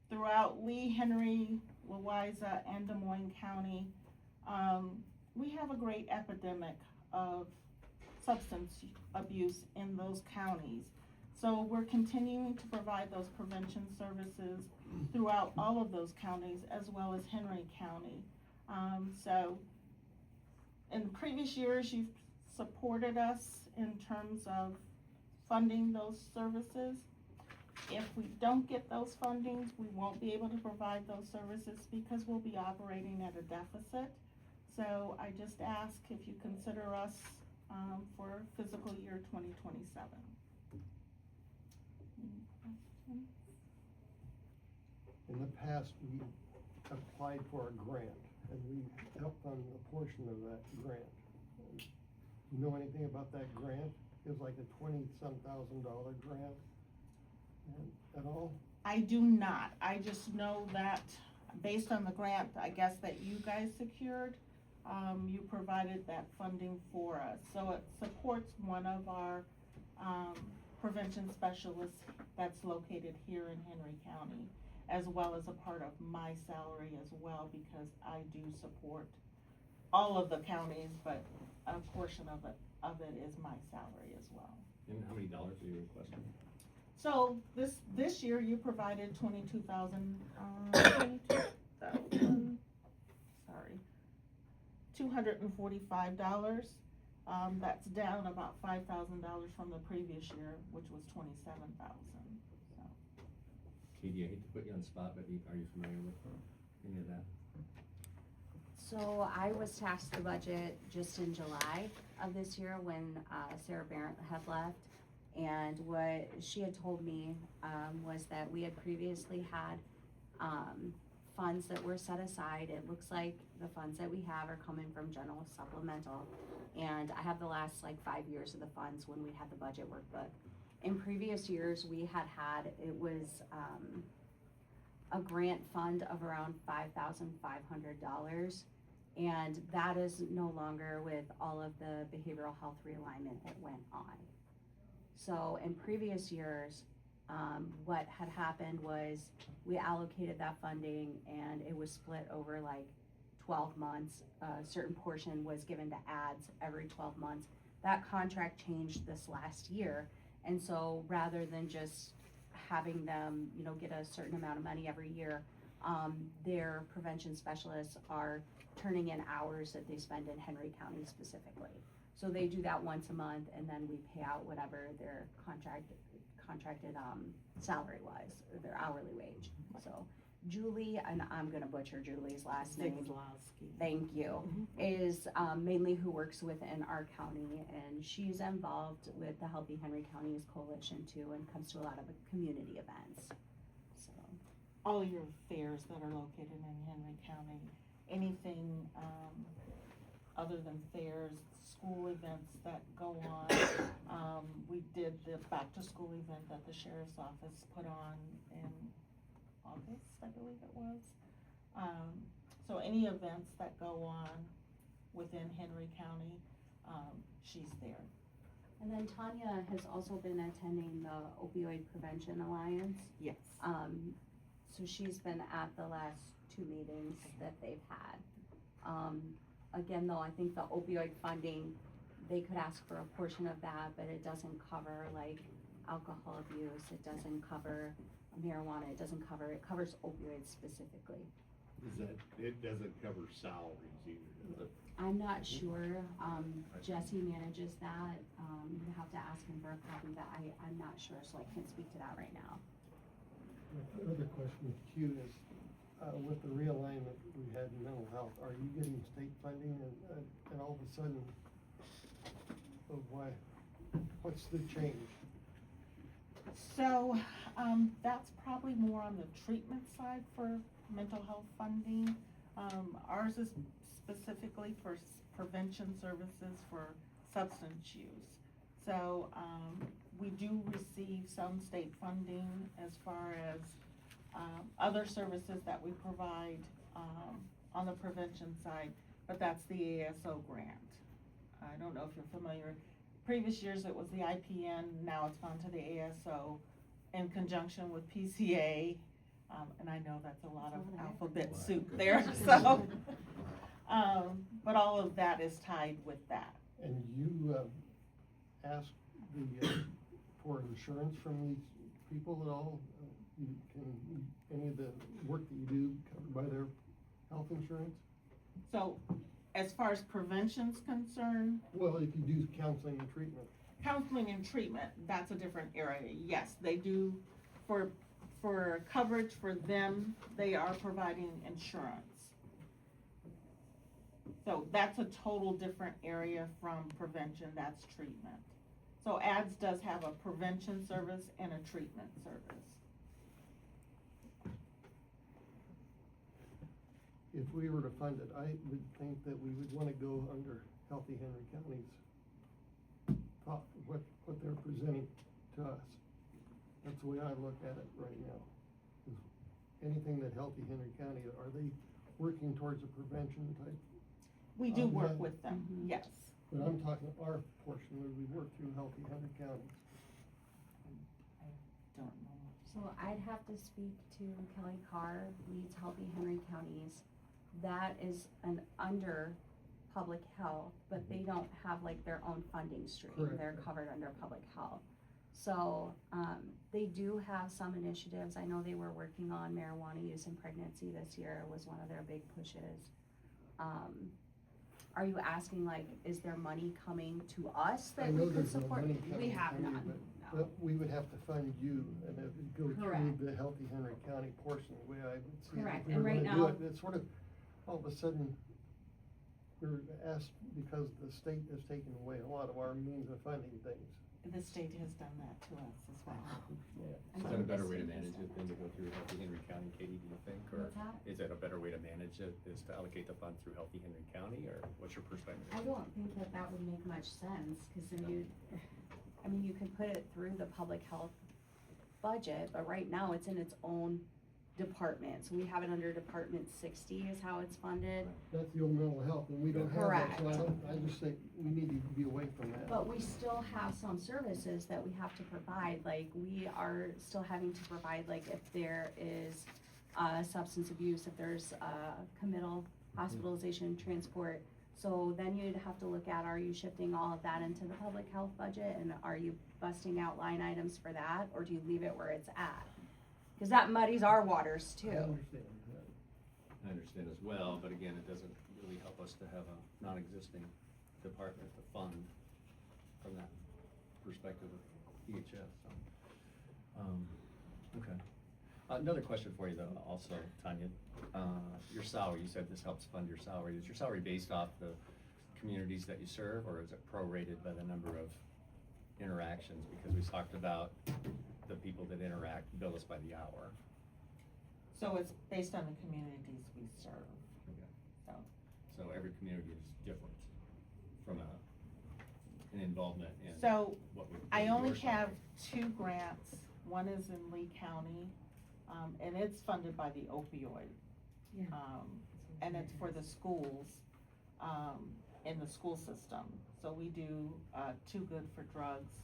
Throughout Lee, Henry, Louisa, and Des Moines County, we have a great epidemic of substance abuse in those counties. So we're continuing to provide those prevention services throughout all of those counties, as well as Henry County. So in previous years, you've supported us in terms of funding those services. If we don't get those fundings, we won't be able to provide those services because we'll be operating at a deficit. So I just ask if you consider us for fiscal year 2027. In the past, we applied for a grant, and we helped on a portion of that grant. You know anything about that grant? It was like a $20-some thousand grant. And at all? I do not. I just know that based on the grant, I guess that you guys secured, you provided that funding for us. So it supports one of our prevention specialists that's located here in Henry County, as well as a part of my salary as well, because I do support all of the counties, but a portion of it is my salary as well. And how many dollars are you requesting? So this year you provided 22,000, sorry, $245. That's down about $5,000 from the previous year, which was 27,000. So. Katie, I hate to put you on the spot, but are you familiar with any of that? So I was tasked the budget just in July of this year when Sarah Barrett had left. And what she had told me was that we had previously had funds that were set aside. It looks like the funds that we have are coming from general supplemental. And I have the last like 5 years of the funds when we had the budget workbook. In previous years, we had, it was a grant fund of around $5,500. And that is no longer with all of the behavioral health realignment that went on. So in previous years, what had happened was we allocated that funding and it was split over like 12 months. A certain portion was given to ads every 12 months. That contract changed this last year. And so rather than just having them, you know, get a certain amount of money every year, their prevention specialists are turning in hours that they spend in Henry County specifically. So they do that once a month and then we pay out whatever their contracted salary was, or their hourly wage. So Julie, and I'm gonna butcher Julie's last name. Thank you. Is mainly who works within our county, and she's involved with the Healthy Henry County's coalition too, and comes to a lot of community events. So All your fairs that are located in Henry County, anything other than fairs, school events that go on. We did the back to school event that the sheriff's office put on in August, I believe it was. So any events that go on within Henry County, she's there. and then Tonia has also been attending the Opioid Prevention Alliance. Yes. So she's been at the last 2 meetings that they've had. Again, though, I think the opioid funding, they could ask for a portion of that, but it doesn't cover like alcohol abuse, it doesn't cover marijuana, it covers opioids specifically. It doesn't cover salaries either, does it? I'm not sure, Jesse manages that, you have to ask him for a copy, but I'm not sure, so I can't speak to that right now. The other question to you is, with the realignment we had in mental health, are you getting state funding and all of a sudden, what's the change? So, that's probably more on the treatment side for mental health funding. Ours is specifically for prevention services for substance use. So, we do receive some state funding as far as, other services that we provide, on the prevention side, but that's the ASO grant. I don't know if you're familiar. Previous years it was the IPN, now it's gone to the ASO in conjunction with PCA. And I know that's a lot of alphabet soup there, so. But all of that is tied with that. And you ask for insurance from these people at all? Any of the work that you do covered by their health insurance? So as far as prevention's concerned, Well, if you do counseling and treatment. counseling and treatment, that's a different area. Yes, they do, for coverage for them, they are providing insurance. So that's a total different area from prevention, that's treatment. So ADS does have a prevention service and a treatment service. If we were to fund it, I would think that we would wanna go under Healthy Henry County's what they're presenting to us. That's the way I look at it right now. Anything that Healthy Henry County, are they working towards a prevention type? We do work Yeah. with them, yes. But I'm talking our portion where we work through Healthy Henry County. Don't know. So I'd have to speak to Kelly Carr, leads Healthy Henry Counties. That is under public health, but they don't have like their own funding stream. Correct. They're covered under public health. So, they do have some initiatives. I know they were working on marijuana use in pregnancy this year, was one of their big pushes. Are you asking like, is there money coming to us I that know we could there's no support? money We coming have to you, none, but no. we would have to fund you, and it would go Correct. through the Healthy Henry County portion, the way I would see it. Correct, If we and were right gonna do now- it, it's sort of, all of a sudden, we're asked, because the state has taken away a lot of our means of funding things. The state has done that to us as well. Is that a better way to manage it than to go through Healthy Henry County, Katie, do you think? Or What's that? is that a better way to manage it, is to allocate the fund through Healthy Henry County, or what's your perspective? I don't think that that would make much sense, cause then you could put it through the public health budget, but right now it's in its own department. So we have it under Department 60 is how it's funded. That's the old mental health, and we don't have that, Correct. so I just think we need to be away from that. But we still have some services that we have to provide, like we are still having to provide, like if there is substance abuse, if there's committal, hospitalization, transport. So then you'd have to look at, are you shifting all of that into the public health budget, and are you busting out line items for that, or do you leave it where it's at? Cause that muddies our waters too. I understand that. I understand as well, but again, it doesn't really help us to have a non-existing department to fund from that perspective of EHS, so. Okay. Another question for you though, also, Tonia, your salary, you said this helps fund your salary. Is your salary based off the communities that you serve, or is it prorated by the number of interactions? Because we talked about the people that interact bill us by the hour. So it's based on the communities we serve, so. So every community is different from an involvement in So what we. I only your salary. have 2 grants. One is in Lee County, and it's funded by the opioid. Yeah. And it's for the schools, in the school system. So we do, Too Good for Drugs,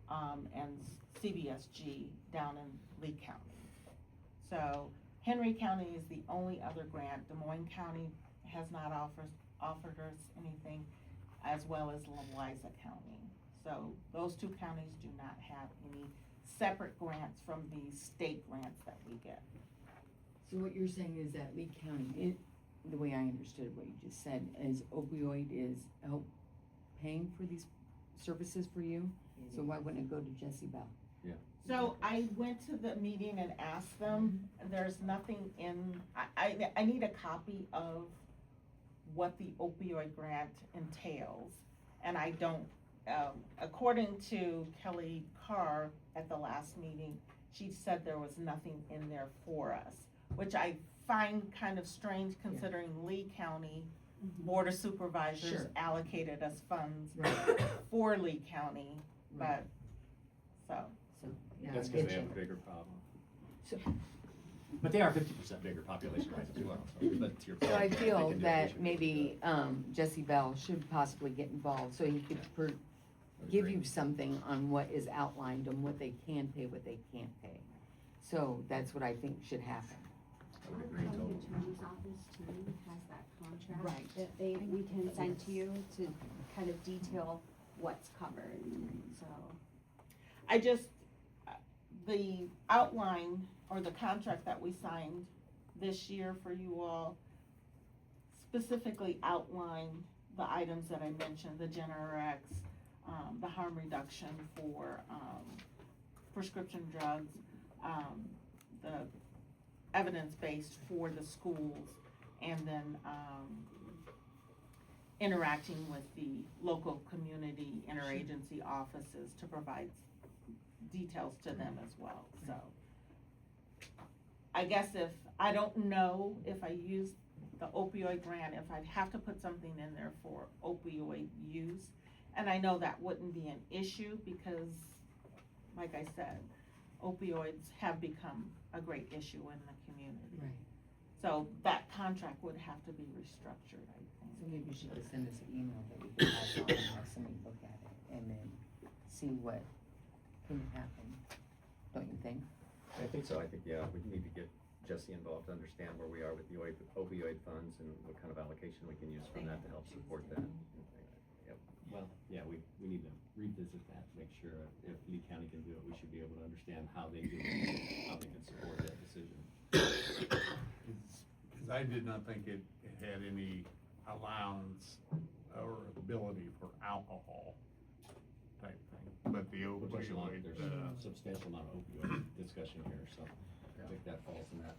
and CBSG down in Lee County. So Henry County is the only other grant. Des Moines County has not offered us anything, as well as Louisa County. So those 2 counties do not have any separate grants from the state grants that we get. So what you're saying is that Lee County, the way I understood what you just said, is opioid is help paying for these services for you? So why wouldn't it go to Jesse Bell? So I went to the meeting and asked them, there's nothing in, I need a copy of what the opioid grant entails. And I don't, according to Kelly Carr at the last meeting, she said there was nothing in there for us, which I find kind of strange considering Lee County Board of Supervisors Sure. allocated us funds Right. for Lee County, Right. but, so. So, yeah. That's I because get they have you. a bigger problem. So- But they are 50% bigger population wise as well, so, but to your point. So I they feel can do it, we that should maybe, Jesse Bell should possibly get involved, so he could give Agree. you something on what is outlined, on what they can pay, what they can't pay. So that's what I think should happen. I would agree County totally. Attorney's Office too has that contract. Right. That we can send to you to kind of detail what's covered, so. I just, the outline or the contract that we signed this year for you all specifically outlined the items that I mentioned, the Generics, the harm reduction for, prescription drugs, the evidence-based for the schools, and then, interacting with the local community interagency offices to provide details to them as well, so. I guess I don't know if I use the opioid grant, if I'd have to put something in there for opioid use. And I know that wouldn't be an issue because, like I said, opioids have become a great issue in the community. Right. So that contract would have to be restructured, I think. So maybe you should just send us an email that we can pass on and have somebody look at it, and then see what can happen, don't you think? I think so, I think, yeah, we need to get Jesse involved to understand where we are with the opioid funds and what kind of allocation we can use from that to help support that. Yep. Well, yeah, we need to revisit that, make sure if Lee County can do it, we should be able to understand how they do it, how they can support that decision. Because I did not think it had any allowance or ability for alcohol type thing, but the There's opioid, a substantial amount of opioid discussion here, so I think that falls in that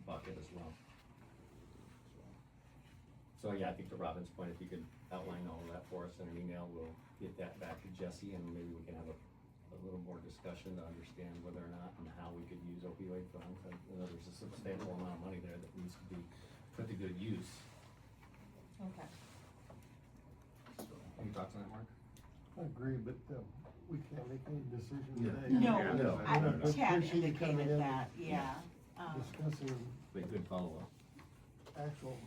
bucket as well. So, yeah, I think to Robin's point, if you could outline all of that for us in an email, we'll get that back to Jesse, and maybe we can have a little more discussion to understand whether or not and how we could use opioid funds. I know there's a substantial amount of money there that needs to be put to good use. Okay. So, any thoughts on that, Mark? I agree, but, we can't make any decision Yeah. today. No, no, I, no, no. Chad Appreciate you coming indicated in that, yeah. Discussing But good follow-up. actual,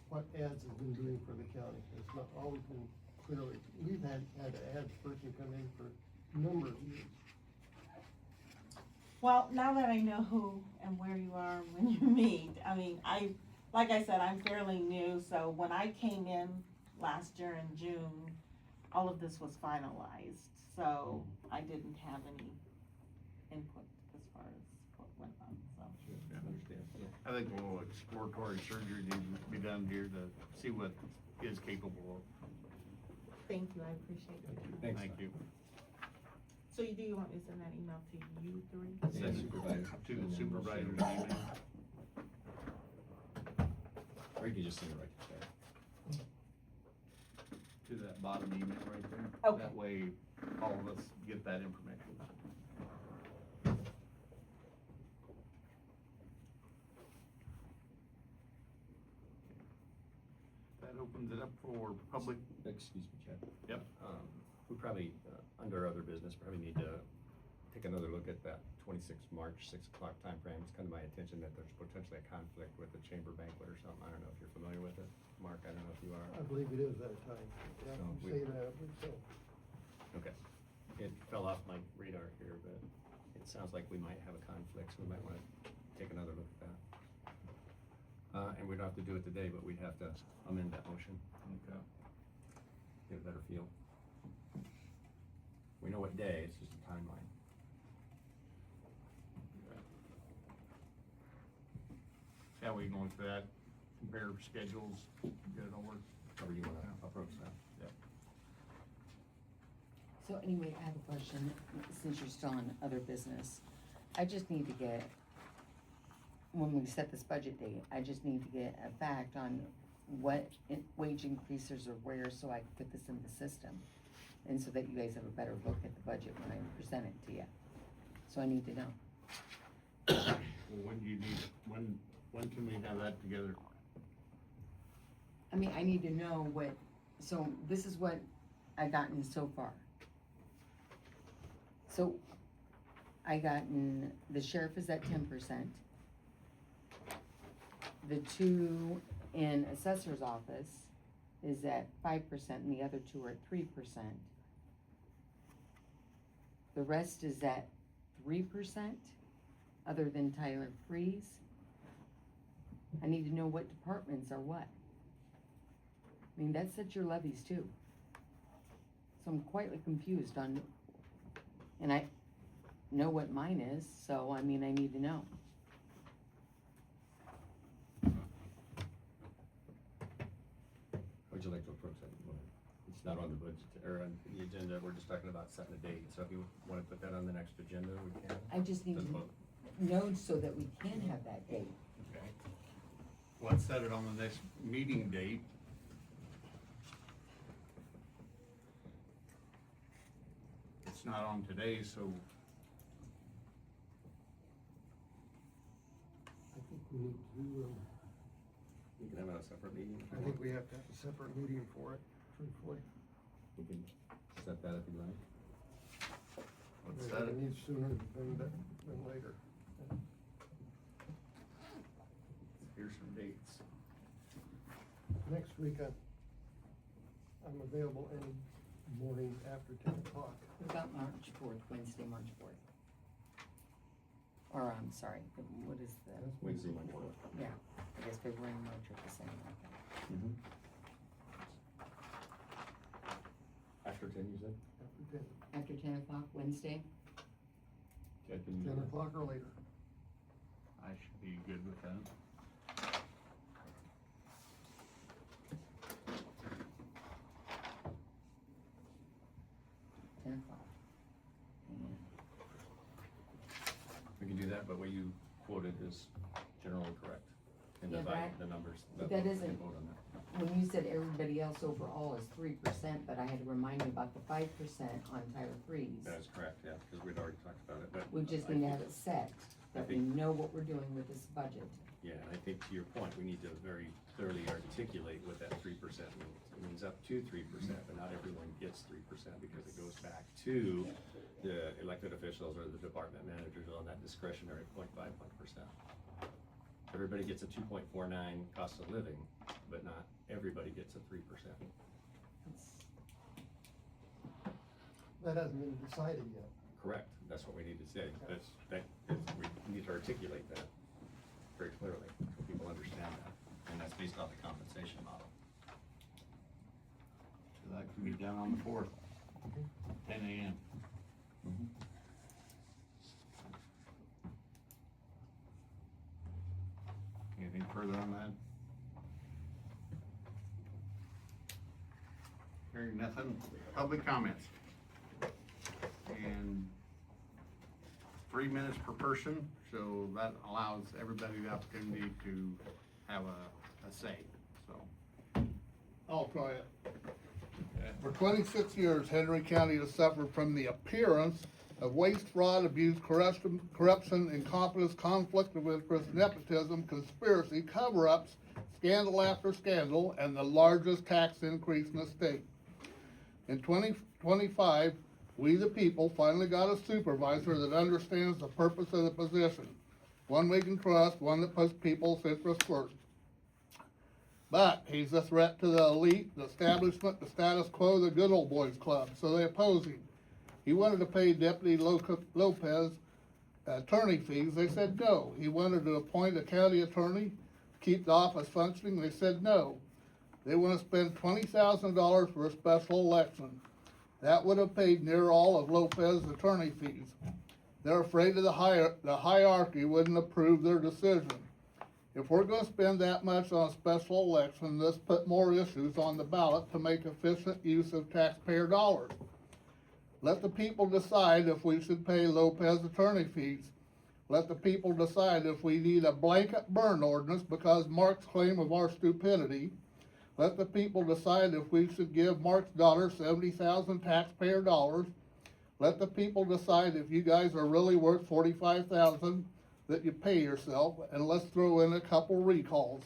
what ads has been doing for the county. It's not always been clearly, we've had ads person come in for a number of years. Well, now that I know who and where you are when you meet, I mean, like I said, I'm fairly new, so when I came in last year in June, all of this was finalized, so I didn't have any input as far as what went on, so. Understand, yeah. I think a little exploratory surgery needs to be done here to see what is capable of. Thank you, I appreciate it. Thanks. Thank you. So do you want me to send that email to you three? Yeah, supervisor. To the supervisor's Or email. you can just send it right to Chad. To that bottom email right there. Okay. That way, all of us get that information. That opens it up for public. Excuse me, Chad. Yep. We probably, under other business, probably need to take another look at that 26 March, 6 o'clock timeframe. It's come to my attention that there's potentially a conflict with the chamber banquet or something. I don't know if you're familiar with it. Mark, I don't know if you are. I believe it is that time. Yeah, So you we- say that, but so. Okay. It fell off my radar here, but it sounds like we might have a conflict, so we might want to take another look at that. And we don't have to do it today, but we'd have to amend that motion. Okay. Get a better feel. We know what day, it's just a timeline. How are we going for that? Compare schedules, get it over? However you want to approach that. So anyway, I have a question, since you're still on other business. I just need to get, when we set this budget date, I just need to get a fact on what wage increases are where, so I can put this in the system. And so that you guys have a better look at the budget when I present it to you. So I need to know. Well, when do you need it? When can we have that together? I mean, I need to know what, so this is what I've gotten so far. So I gotten, the sheriff is at 10%. The two in assessor's office is at 5% and the other two are at 3%. The rest is at 3%, other than Tyler Freeze. I need to know what departments are what. I mean, that sets your levies too. So I'm quite confused on, and I know what mine is, so I mean, I need to know. How would you like to approach that? It's not on the budget, or on the agenda, we're just talking about setting a date, so if you want to put that on the next agenda, we can. I just need to know so that we can have that date. Okay. Let's set it on the next meeting date. It's not on today, so I think we need to, You can have a separate meeting. if you I think want. we have to have a separate meeting for it, truthfully. We can set that if you like. let's Maybe set it. we need sooner than later. Here's some dates. Next week, I'm available any morning after 10 o'clock. What about March 4th, Wednesday, March 4th? or I'm sorry, what is the, Wednesday, March 4th. yeah, I guess February and March are the same, okay. After 10, you said? After 10 o'clock, Wednesday? Chad, can you do 10 that? o'clock or later. I should be good with that. We can do that, but what you quoted is generally correct. And Yeah, divide but the numbers. but we that can isn't- vote on that. When you said everybody else overall is 3%, but I had to remind you about the 5% on Title III's. That is correct, yeah, because we'd already talked about it, but. We just I need to think- have it set, that we think- know what we're doing with this budget. Yeah, and I think to your point, we need to very clearly articulate what that 3% means. It means up to 3%, but not everyone gets 3% because it goes back to the elected officials or the department managers on that discretionary 0.51%. Everybody gets a 2.49 cost of living, but not everybody gets a 3%. That hasn't been decided yet. Correct, that's what we need to say. We need to articulate that very clearly, so people understand that. And that's based off the compensation model. So that can be done on the 4th, 10 a.m. Anything further on that? Hearing nothing, public comments. And 3 minutes per person, so that allows everybody the opportunity to have a say, so. I'll try it. For 26 years, Henry County has suffered from the appearance of waste, fraud, abuse, corruption, incompetence, conflict of interest, nepotism, conspiracy, cover-ups, scandal after scandal, and the largest tax increase in the state. In 2025, we the people finally got a supervisor that understands the purpose of the position. One we can trust, one that puts people's interests first. But he's a threat to the elite, the establishment, the status quo, the good old boys club, so they oppose him. He wanted to pay Deputy Lopez attorney fees, they said no. He wanted to appoint a county attorney, keep the office functioning, they said no. They want to spend $20,000 for a special election. That would have paid near all of Lopez's attorney fees. They're afraid of the hierarchy wouldn't approve their decision. If we're gonna spend that much on a special election, let's put more issues on the ballot to make efficient use of taxpayer dollars. Let the people decide if we should pay Lopez attorney fees. Let the people decide if we need a blanket burn ordinance because Mark's claim of our stupidity. Let the people decide if we should give Mark's daughter 70,000 taxpayer dollars. Let the people decide if you guys are really worth 45,000 that you pay yourself, and let's throw in a couple recalls.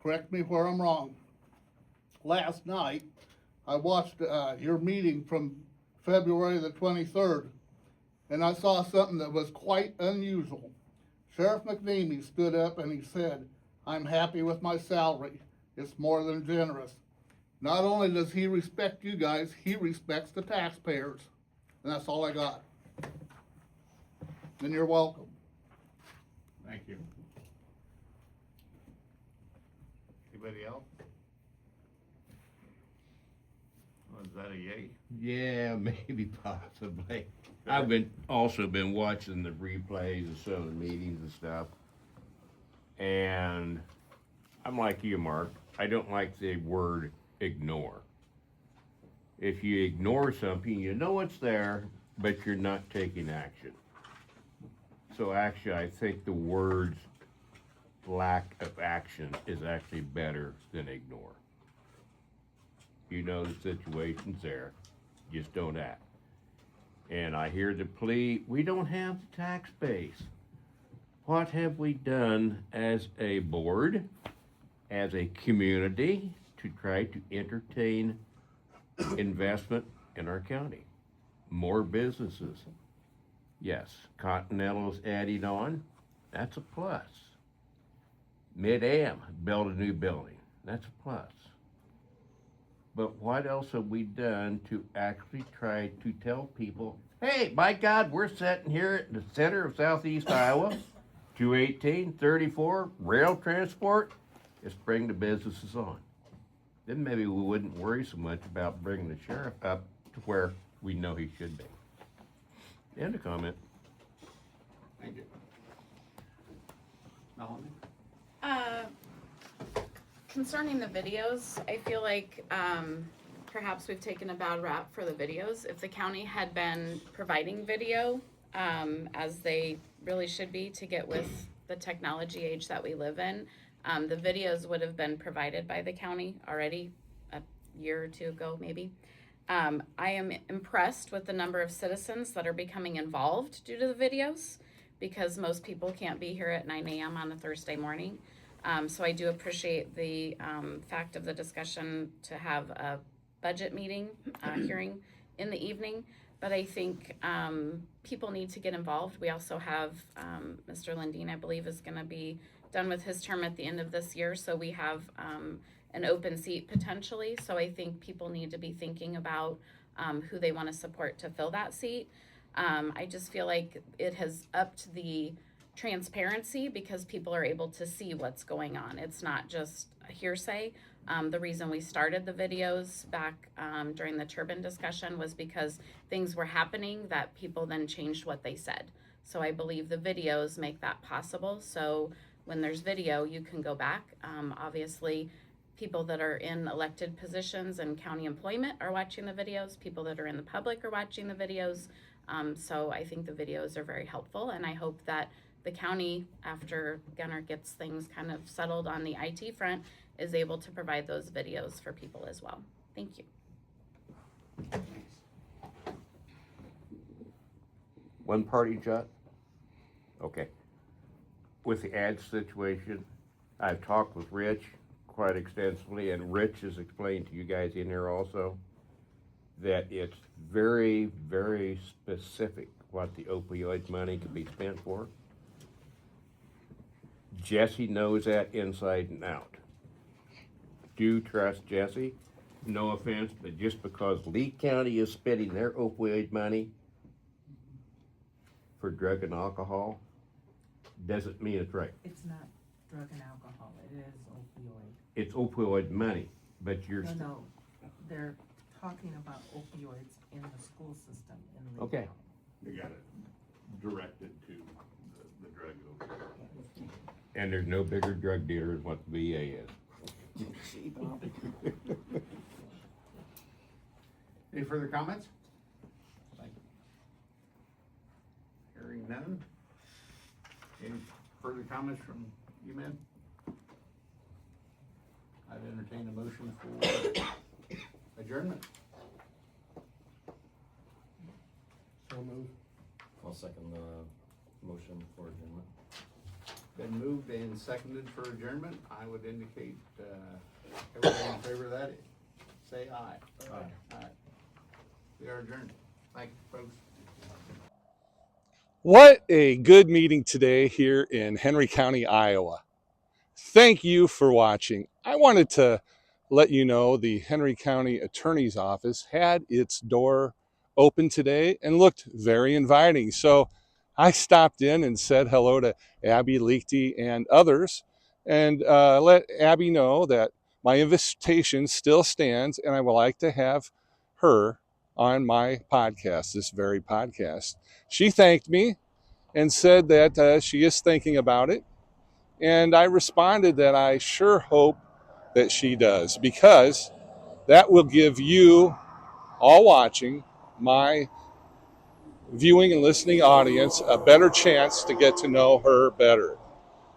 Correct me where I'm wrong. Last night, I watched your meeting from February the 23rd, and I saw something that was quite unusual. Sheriff McNamee stood up and he said, "I'm happy with my salary. It's more than generous." Not only does he respect you guys, he respects the taxpayers. And that's all I got. And you're welcome. Thank you. Anybody else? Was that a yay? Yeah, maybe possibly. I've also been watching the replays of some of the meetings and stuff. And I'm like you, Mark. I don't like the word ignore. If you ignore something, you know it's there, but you're not taking action. So actually, I think the words lack of action is actually better than ignore. You know the situation's there, just don't act. And I hear the plea, we don't have the tax base. What have we done as a board, as a community, to try to entertain investment in our county? More businesses. Yes, Continental's adding on, that's a plus. Mid-Am built a new building, that's a plus. But what else have we done to actually try to tell people, Hey, by God, we're sitting here at the center of southeast Iowa, 218-34, rail transport. Let's bring the businesses on. Then maybe we wouldn't worry so much about bringing the sheriff up to where we know he should be. End of comment. Thank you. Melanie? Concerning the videos, I feel like perhaps we've taken a bad rap for the videos. If the county had been providing video, as they really should be to get with the technology age that we live in, the videos would have been provided by the county already a year or two ago, maybe. I am impressed with the number of citizens that are becoming involved due to the videos, because most people can't be here at 9 a.m. on a Thursday morning. So I do appreciate the fact of the discussion to have a budget meeting, hearing in the evening. But I think people need to get involved. We also have Mr. Lundin, I believe, is going to be done with his term at the end of this year. So we have an open seat potentially. So I think people need to be thinking about who they want to support to fill that seat. I just feel like it has upped the transparency because people are able to see what's going on. It's not just a hearsay. The reason we started the videos back during the turbine discussion was because things were happening that people then changed what they said. So I believe the videos make that possible. So when there's video, you can go back. Obviously, people that are in elected positions and county employment are watching the videos. People that are in the public are watching the videos. So I think the videos are very helpful, and I hope that the county, after Gunnar gets things kind of settled on the IT front, is able to provide those videos for people as well. Thank you. One party shot? Okay. With the ad situation, I've talked with Rich quite extensively, and Rich has explained to you guys in there also that it's very, very specific what the opioid money can be spent for. Jesse knows that inside and out. Do trust Jesse. No offense, but just because Lee County is spending their opioid money for drug and alcohol doesn't mean it's right. It's not drug and alcohol, it is opioid. It's opioid money, but you're... No, they're talking about opioids in the school system in Lee Okay. They got it directed to the drug opioid. And there's no bigger drug dealer than what the VA is. Any further comments? Hearing none. Any further comments from you, men? I'd entertain a motion for adjournment. So moved. I'll second the motion for adjournment. Been moved and seconded for adjournment. I would indicate, everybody in favor of that, say aye. Aye. Aye. We are adjourned. Thank you, folks. What a good meeting today here in Henry County, Iowa. Thank you for watching. I wanted to let you know the Henry County Attorney's Office had its door open today and looked very inviting. So I stopped in and said hello to Abby Liechty and others, and let Abby know that my invitation still stands and I would like to have her on my podcast, this very podcast. She thanked me and said that she is thinking about it, and I responded that I sure hope that she does, because that will give you all watching, my viewing and listening audience, a better chance to get to know her better.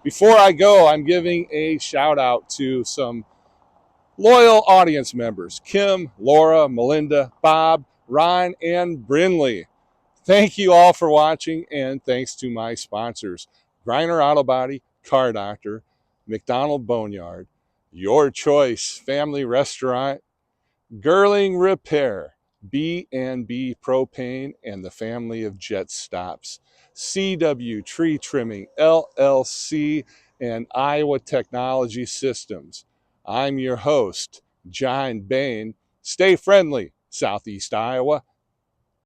Before I go, I'm giving a shout out to some loyal audience members: Kim, Laura, Melinda, Bob, Ron, and Brinley. Thank you all for watching, and thanks to my sponsors: Griner Auto Body, Car Doctor, McDonald Boneyard, Your Choice Family Restaurant, Girling Repair, B&B Propane, and the family of Jet Stops, CW Tree Trimming, LLC, and Iowa Technology Systems. I'm your host, John Bain. Stay friendly, Southeast Iowa.